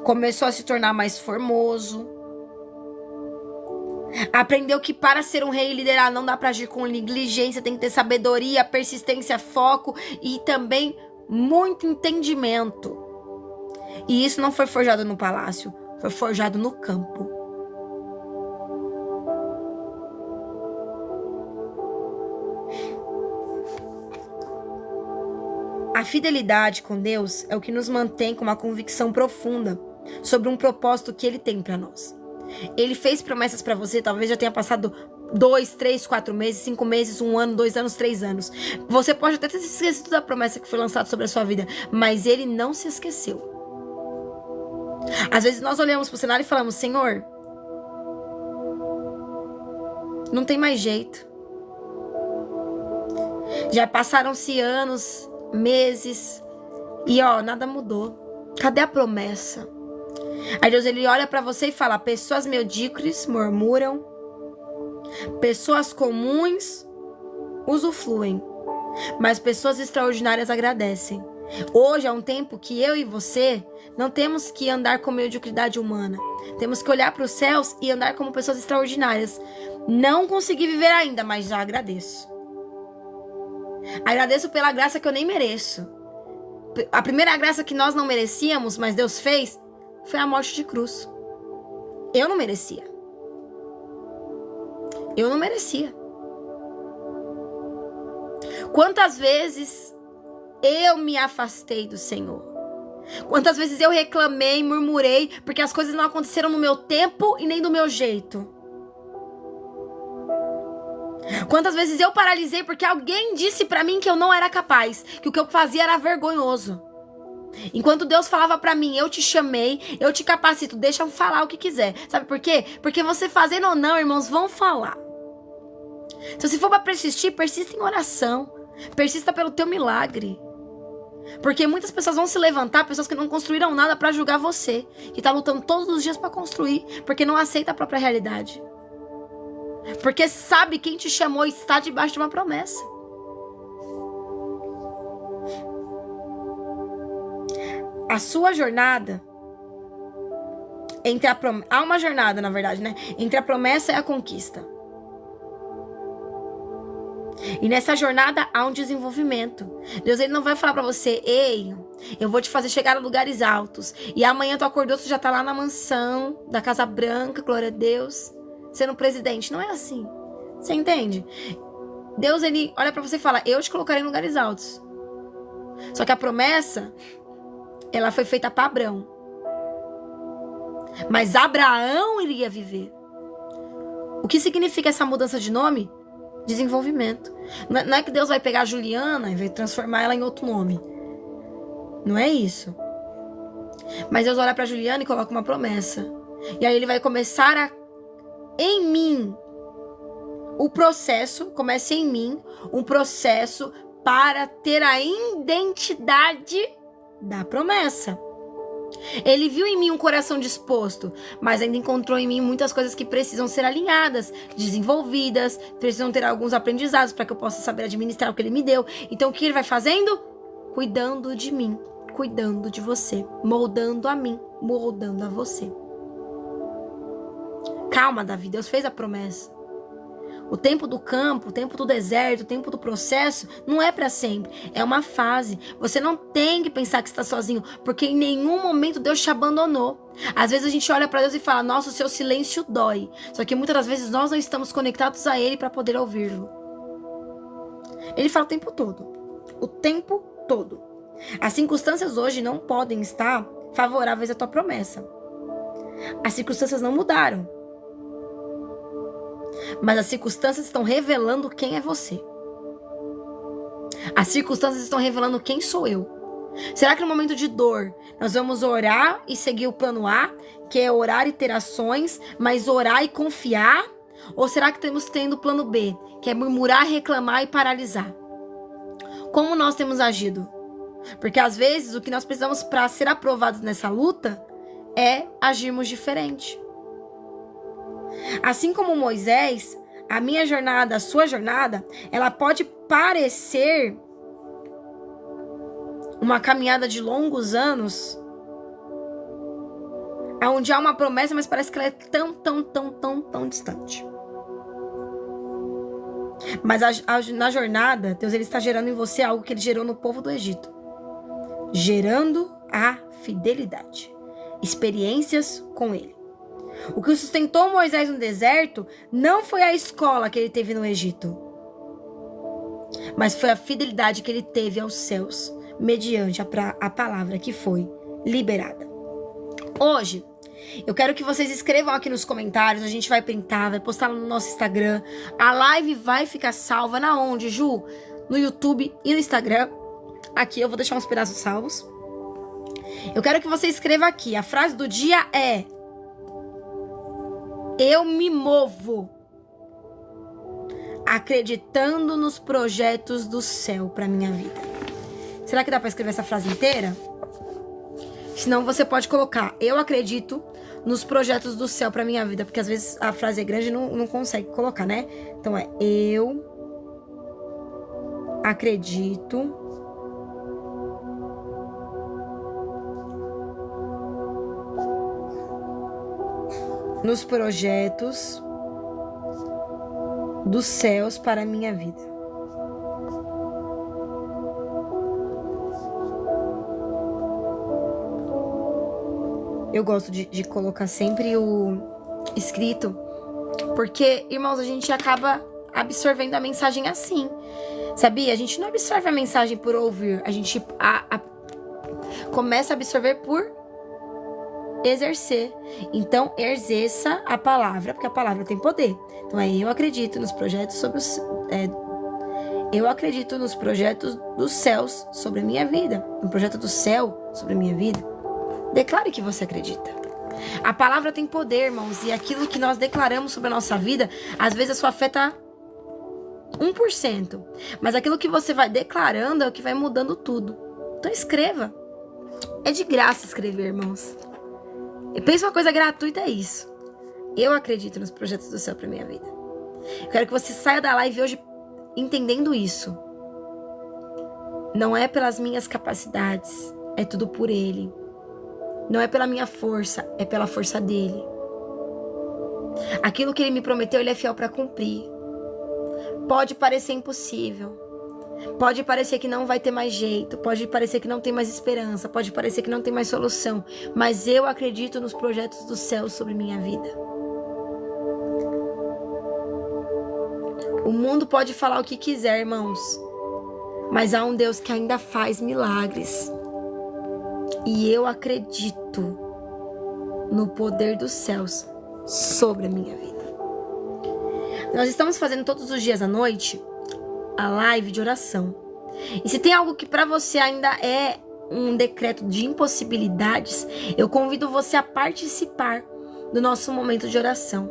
Começou a se tornar mais formoso. Aprendeu que para ser um rei e liderar não dá para agir com negligência, tem que ter sabedoria, persistência, foco e também muito entendimento. E isso não foi forjado no palácio, foi forjado no campo. A fidelidade com Deus é o que nos mantém com uma convicção profunda sobre um propósito que Ele tem para nós. Ele fez promessas para você, talvez já tenha passado 2, 3, 4 meses, 5 meses, 1 ano, 2 anos, 3 anos. Você pode até ter se esquecido da promessa que foi lançada sobre a sua vida, mas Ele não se esqueceu. Às vezes nós olhamos para o cenário e falamos, Senhor, não tem mais jeito. Já passaram-se anos, meses, e nada mudou. Cadê a promessa? Aí Deus, ele olha para você e fala, pessoas medíocres murmuram, pessoas comuns usufruem, mas pessoas extraordinárias agradecem. Hoje é um tempo que eu e você não temos que andar com mediocridade humana. Temos que olhar para os céus e andar como pessoas extraordinárias. Não consegui viver ainda, mas já agradeço. Agradeço pela graça que eu nem mereço. A primeira graça que nós não merecíamos, mas Deus fez, foi a morte de cruz. Eu não merecia. Eu não merecia. Quantas vezes eu me afastei do Senhor? Quantas vezes eu reclamei, murmurei, porque as coisas não aconteceram no meu tempo e nem do meu jeito? Quantas vezes eu paralisei porque alguém disse pra mim que eu não era capaz, que o que eu fazia era vergonhoso. Enquanto Deus falava pra mim, eu te chamei, eu te capacito, deixa eu falar o que quiser. Sabe por quê? Porque você fazendo ou não, irmãos, vão falar. Então, se for pra persistir, persista em oração. Persista pelo teu milagre. Porque muitas pessoas vão se levantar, pessoas que não construíram nada pra julgar você, que tá lutando todos os dias pra construir, porque não aceita a própria realidade. Porque sabe quem te chamou e está debaixo de uma promessa. A sua jornada entre há uma jornada, na verdade, né? Entre a promessa e a conquista. E nessa jornada há um desenvolvimento. Deus, ele não vai falar pra você, ei, eu vou te fazer chegar a lugares altos. E amanhã tu acordou, você já tá lá na mansão da Casa Branca, glória a Deus, sendo presidente. Não é assim. Você entende? Deus, ele olha pra você e fala, eu te colocarei em lugares altos. Só que a promessa, ela foi feita para Abraão. Mas Abraão iria viver. O que significa essa mudança de nome? desenvolvimento. Não é que Deus vai pegar a Juliana e vai transformar ela em outro nome. Não é isso. Mas Deus olha pra Juliana e coloca uma promessa. E aí ele vai começar em mim, o processo, começa em mim, um processo para ter a identidade da promessa. Ele viu em mim um coração disposto, mas ainda encontrou em mim muitas coisas que precisam ser alinhadas, desenvolvidas, precisam ter alguns aprendizados para que eu possa saber administrar o que ele me deu. Então o que ele vai fazendo? Cuidando de mim, cuidando de você, moldando a mim, moldando a você. Calma, Davi, Deus fez a promessa. O tempo do campo, o tempo do deserto, o tempo do processo não é para sempre, é uma fase. Você não tem que pensar que está sozinho, porque em nenhum momento Deus te abandonou. Às vezes a gente olha para Deus e fala: nossa, o seu silêncio dói. Só que muitas das vezes nós não estamos conectados a Ele para poder ouvi-lo. Ele fala o tempo todo. O tempo todo. As circunstâncias hoje não podem estar favoráveis à tua promessa. As circunstâncias não mudaram. Mas as circunstâncias estão revelando quem é você. As circunstâncias estão revelando quem sou eu. Será que no momento de dor nós vamos orar e seguir o plano A, que é orar e ter ações, mas orar e confiar? Ou será que temos tendo o plano B, que é murmurar, reclamar e paralisar? Como nós temos agido? Porque às vezes o que nós precisamos para ser aprovados nessa luta é agirmos diferente. Assim como Moisés, a minha jornada, a sua jornada, ela pode parecer uma caminhada de longos anos, onde há uma promessa, mas parece que ela é tão distante. Mas na jornada, Deus ele está gerando em você algo que ele gerou no povo do Egito. Gerando a fidelidade. Experiências com ele. O que sustentou Moisés no deserto não foi a escola que ele teve no Egito, mas foi a fidelidade que ele teve aos céus, mediante a palavra que foi liberada. Hoje, eu quero que vocês escrevam aqui nos comentários, a gente vai printar, vai postar no nosso Instagram. A live vai ficar salva na onde, Ju? No YouTube e no Instagram. Aqui eu vou deixar uns pedaços salvos. Eu quero que você escreva aqui, a frase do dia é: eu me movo acreditando nos projetos do céu para minha vida. Será que dá para escrever essa frase inteira? Senão você pode colocar: eu acredito nos projetos do céu para minha vida, porque às vezes a frase é grande e não consegue colocar, né? Então é: eu acredito nos projetos dos céus para a minha vida. Eu gosto de colocar sempre o escrito, porque, irmãos, a gente acaba absorvendo a mensagem assim, sabia? A gente não absorve a mensagem por ouvir, a gente começa a absorver por exercer. Então, exerça a palavra, porque a palavra tem poder. Então, eu acredito nos projetos sobre os... eu acredito nos projetos dos céus sobre a minha vida. No projeto do céu sobre a minha vida. Declare que você acredita. A palavra tem poder, irmãos. E aquilo que nós declaramos sobre a nossa vida, às vezes a sua fé tá 1%. Mas aquilo que você vai declarando é o que vai mudando tudo. Então, escreva. É de graça escrever, irmãos. E pensa uma coisa gratuita, é isso. Eu acredito nos projetos do céu para minha vida. Eu quero que você saia da live hoje entendendo isso. Não é pelas minhas capacidades, é tudo por Ele. Não é pela minha força, é pela força dele. Aquilo que Ele me prometeu, Ele é fiel para cumprir. Pode parecer impossível. Pode parecer que não vai ter mais jeito, pode parecer que não tem mais esperança, pode parecer que não tem mais solução, mas eu acredito nos projetos do céu sobre minha vida. O mundo pode falar o que quiser, irmãos, mas há um Deus que ainda faz milagres. E eu acredito no poder dos céus sobre a minha vida. Nós estamos fazendo todos os dias à noite a live de oração. E se tem algo que para você ainda é um decreto de impossibilidades, eu convido você a participar do nosso momento de oração.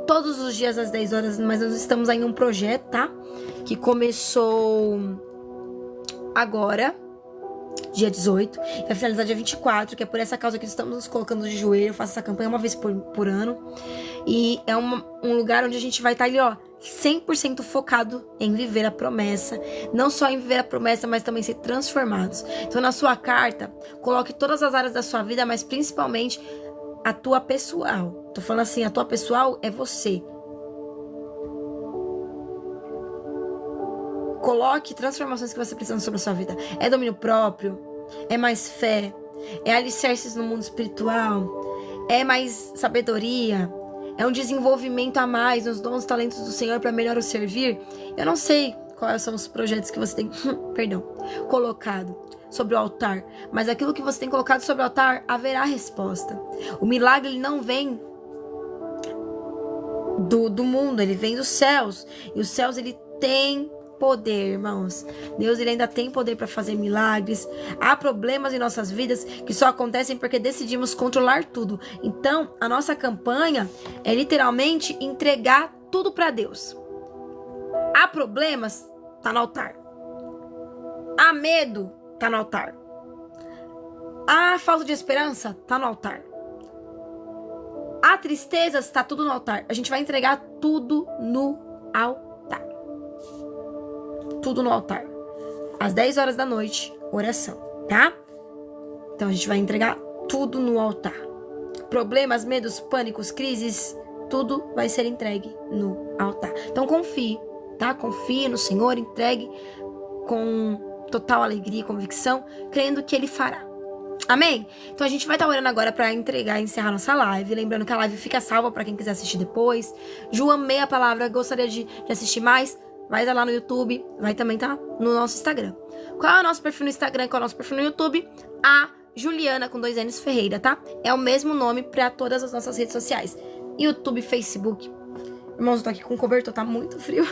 Todos os dias às 10 horas, mas nós estamos aí em um projeto, tá? Que começou agora, dia 18, e vai finalizar dia 24, que é por essa causa que estamos nos colocando de joelho. Eu faço essa campanha uma vez por ano. E é um lugar onde a gente vai estar ali, ó, 100% focado em viver a promessa. Não só em viver a promessa, mas também ser transformados. Então, na sua carta, coloque todas as áreas da sua vida, mas principalmente a tua pessoal. Tô falando assim, a tua pessoal é você. Coloque transformações que você precisa sobre a sua vida. É domínio próprio? É mais fé? É alicerces no mundo espiritual? É mais sabedoria? É um desenvolvimento a mais nos dons e talentos do Senhor para melhor o servir? Eu não sei quais são os projetos que você tem, colocado sobre o altar. Mas aquilo que você tem colocado sobre o altar, haverá resposta. O milagre, ele não vem do mundo, ele vem dos céus. E os céus, ele tem poder, irmãos. Deus, ele ainda tem poder para fazer milagres. Há problemas em nossas vidas que só acontecem porque decidimos controlar tudo. Então, a nossa campanha é literalmente entregar tudo para Deus. Há problemas? Tá no altar. Há medo? Tá no altar. Há falta de esperança? Tá no altar. Há tristezas? Tá tudo no altar. A gente vai entregar tudo no altar. Tudo no altar. Às 10 horas da noite, oração, tá? Então a gente vai entregar tudo no altar. Problemas, medos, pânicos, crises, tudo vai ser entregue no altar. Então confie, tá? Confie no Senhor, entregue com total alegria e convicção, crendo que Ele fará. Amém? Então a gente vai estar orando agora para entregar e encerrar nossa live. Lembrando que a live fica salva para quem quiser assistir depois. Ju, amei a palavra, gostaria de assistir mais. Vai estar lá no YouTube, vai também estar no nosso Instagram. Qual é o nosso perfil no Instagram, qual é o nosso perfil no YouTube? A Juliana, com 2 N's Ferreira, tá? É o mesmo nome para todas as nossas redes sociais. YouTube, Facebook. Irmãos, eu tô aqui com cobertor, tá muito frio.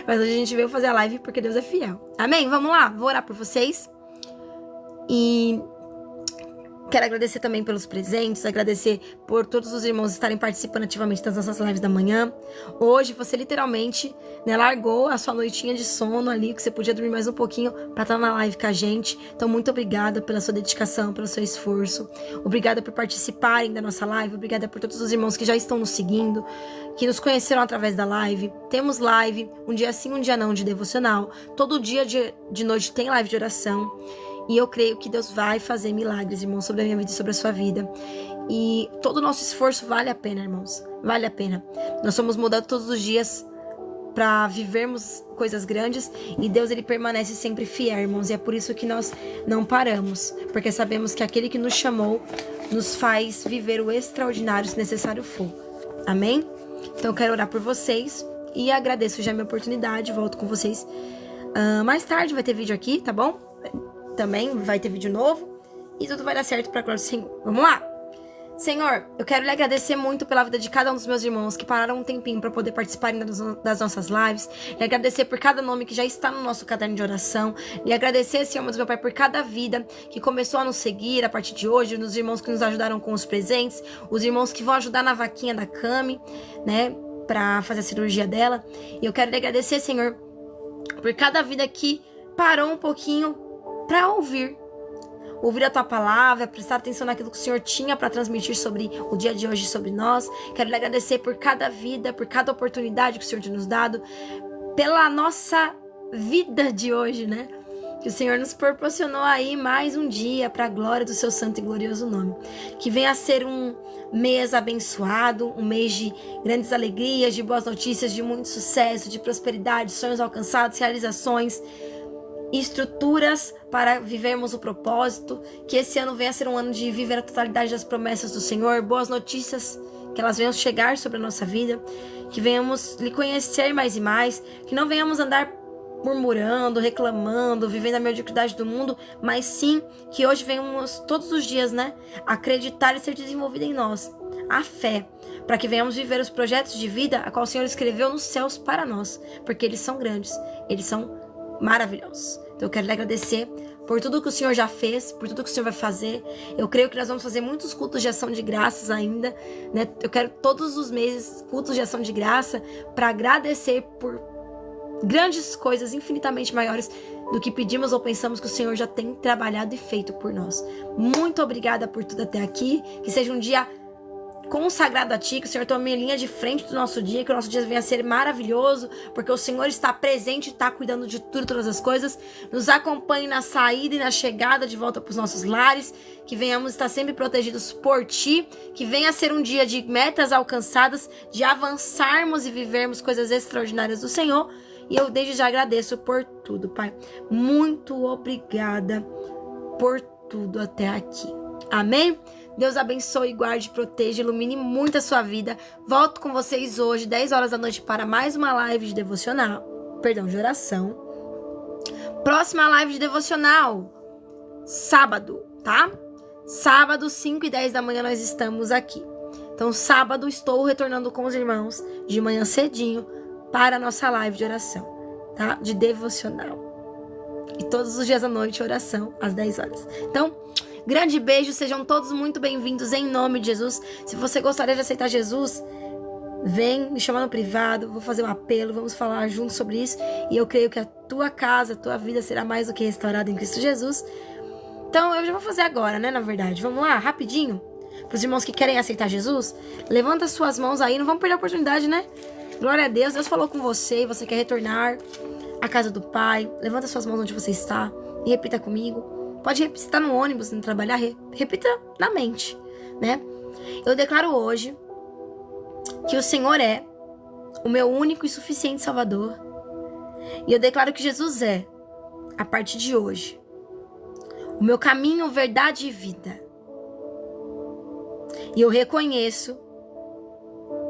Mas hoje a gente veio fazer a live porque Deus é fiel. Amém? Vamos lá, vou orar por vocês. E quero agradecer também pelos presentes, agradecer por todos os irmãos estarem participando ativamente das nossas lives da manhã. Hoje você literalmente, né, largou a sua noitinha de sono ali, que você podia dormir mais um pouquinho para estar na live com a gente. Então, muito obrigada pela sua dedicação, pelo seu esforço. Obrigada por participarem da nossa live. Obrigada por todos os irmãos que já estão nos seguindo, que nos conheceram através da live. Temos live, um dia sim, um dia não, de devocional. Todo dia de noite tem live de oração. E eu creio que Deus vai fazer milagres, irmãos, sobre a minha vida e sobre a sua vida. E todo o nosso esforço vale a pena, irmãos. Vale a pena. Nós somos mudados todos os dias para vivermos coisas grandes. E Deus, ele permanece sempre fiel, irmãos. E é por isso que nós não paramos. Porque sabemos que aquele que nos chamou nos faz viver o extraordinário, se necessário for. Amém? Então eu quero orar por vocês. E agradeço já a minha oportunidade. Volto com vocês mais tarde. Vai ter vídeo aqui, tá bom? Também vai ter vídeo novo e tudo vai dar certo para a glória do Senhor. Vamos lá? Senhor, eu quero lhe agradecer muito pela vida de cada um dos meus irmãos que pararam um tempinho para poder participarem das nossas lives. Lhe agradecer por cada nome que já está no nosso caderno de oração. Lhe agradecer, Senhor, meu Pai, por cada vida que começou a nos seguir a partir de hoje, nos irmãos que nos ajudaram com os presentes, os irmãos que vão ajudar na vaquinha da Cami, né, para fazer a cirurgia dela. E eu quero lhe agradecer, Senhor, por cada vida que parou um pouquinho para ouvir a tua palavra, prestar atenção naquilo que o Senhor tinha para transmitir sobre o dia de hoje, sobre nós. Quero lhe agradecer por cada vida, por cada oportunidade que o Senhor tem nos dado, pela nossa vida de hoje, né? Que o Senhor nos proporcionou aí mais um dia para a glória do seu santo e glorioso nome. Que venha a ser um mês abençoado, um mês de grandes alegrias, de boas notícias, de muito sucesso, de prosperidade, sonhos alcançados, realizações, estruturas para vivermos o propósito. Que esse ano venha a ser um ano de viver a totalidade das promessas do Senhor, boas notícias, que elas venham chegar sobre a nossa vida, que venhamos lhe conhecer mais e mais, que não venhamos andar murmurando, reclamando, vivendo a mediocridade do mundo, mas sim que hoje venhamos todos os dias, né, acreditar e ser desenvolvida em nós a fé, para que venhamos viver os projetos de vida a qual o Senhor escreveu nos céus para nós, porque eles são grandes, eles são maravilhosos. Então eu quero lhe agradecer por tudo que o Senhor já fez, por tudo que o Senhor vai fazer. Eu creio que nós vamos fazer muitos cultos de ação de graças ainda, né? Eu quero todos os meses cultos de ação de graça para agradecer por grandes coisas infinitamente maiores do que pedimos ou pensamos que o Senhor já tem trabalhado e feito por nós. Muito obrigada por tudo até aqui. Que seja um dia consagrado a Ti, que o Senhor tome a linha de frente do nosso dia, que o nosso dia venha a ser maravilhoso, porque o Senhor está presente, está cuidando de tudo, todas as coisas. Nos acompanhe na saída e na chegada de volta para os nossos lares, que venhamos estar sempre protegidos por Ti, que venha a ser um dia de metas alcançadas, de avançarmos e vivermos coisas extraordinárias do Senhor. E eu desde já agradeço por tudo, Pai. Muito obrigada por tudo até aqui. Amém? Deus abençoe, guarde, proteja, ilumine muito a sua vida. Volto com vocês hoje, 10 horas da noite, para mais uma live de devocional. Perdão, de oração. Próxima live de devocional, sábado, tá? Sábado, 5 e 10 da manhã, nós estamos aqui. Então, sábado, estou retornando com os irmãos de manhã cedinho para a nossa live de oração, tá? De devocional. E todos os dias à noite, oração, às 10 horas. Então, grande beijo, sejam todos muito bem-vindos em nome de Jesus. Se você gostaria de aceitar Jesus, vem me chamar no privado, vou fazer um apelo, vamos falar juntos sobre isso. E eu creio que a tua casa, a tua vida será mais do que restaurada em Cristo Jesus. Então, eu já vou fazer agora, né, na verdade. Vamos lá, rapidinho. Para os irmãos que querem aceitar Jesus, levanta suas mãos aí, não vamos perder a oportunidade, né? Glória a Deus, Deus falou com você e você quer retornar à casa do Pai. Levanta suas mãos onde você está e repita comigo. Pode repetir, se está no ônibus, indo trabalhar, repita na mente, né? Eu declaro hoje que o Senhor é o meu único e suficiente Salvador. E eu declaro que Jesus é, a partir de hoje, o meu caminho, verdade e vida. E eu reconheço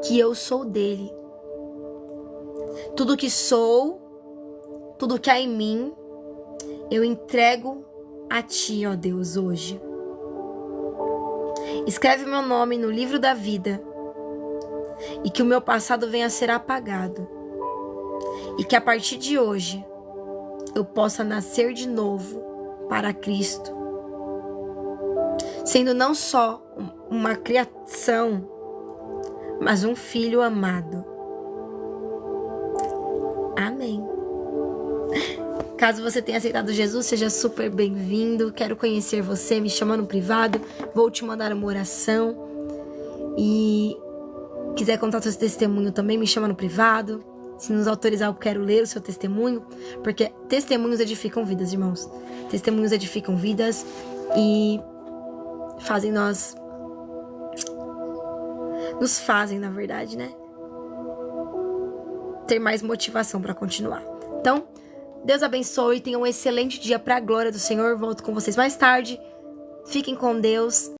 que eu sou dele. Tudo que sou, tudo que há em mim, eu entrego a Ti, ó Deus, hoje. Escreve meu nome no livro da vida e que o meu passado venha a ser apagado e que a partir de hoje eu possa nascer de novo para Cristo, sendo não só uma criação, mas um filho amado. Amém. Caso você tenha aceitado Jesus, seja super bem-vindo. Quero conhecer você, me chama no privado. Vou te mandar uma oração. E quiser contar seu testemunho também, me chama no privado. Se nos autorizar, eu quero ler o seu testemunho. Porque testemunhos edificam vidas, irmãos. Testemunhos edificam vidas e fazem nos fazem, na verdade, né? Ter mais motivação para continuar. Então, Deus abençoe, tenham um excelente dia para a glória do Senhor. Volto com vocês mais tarde. Fiquem com Deus.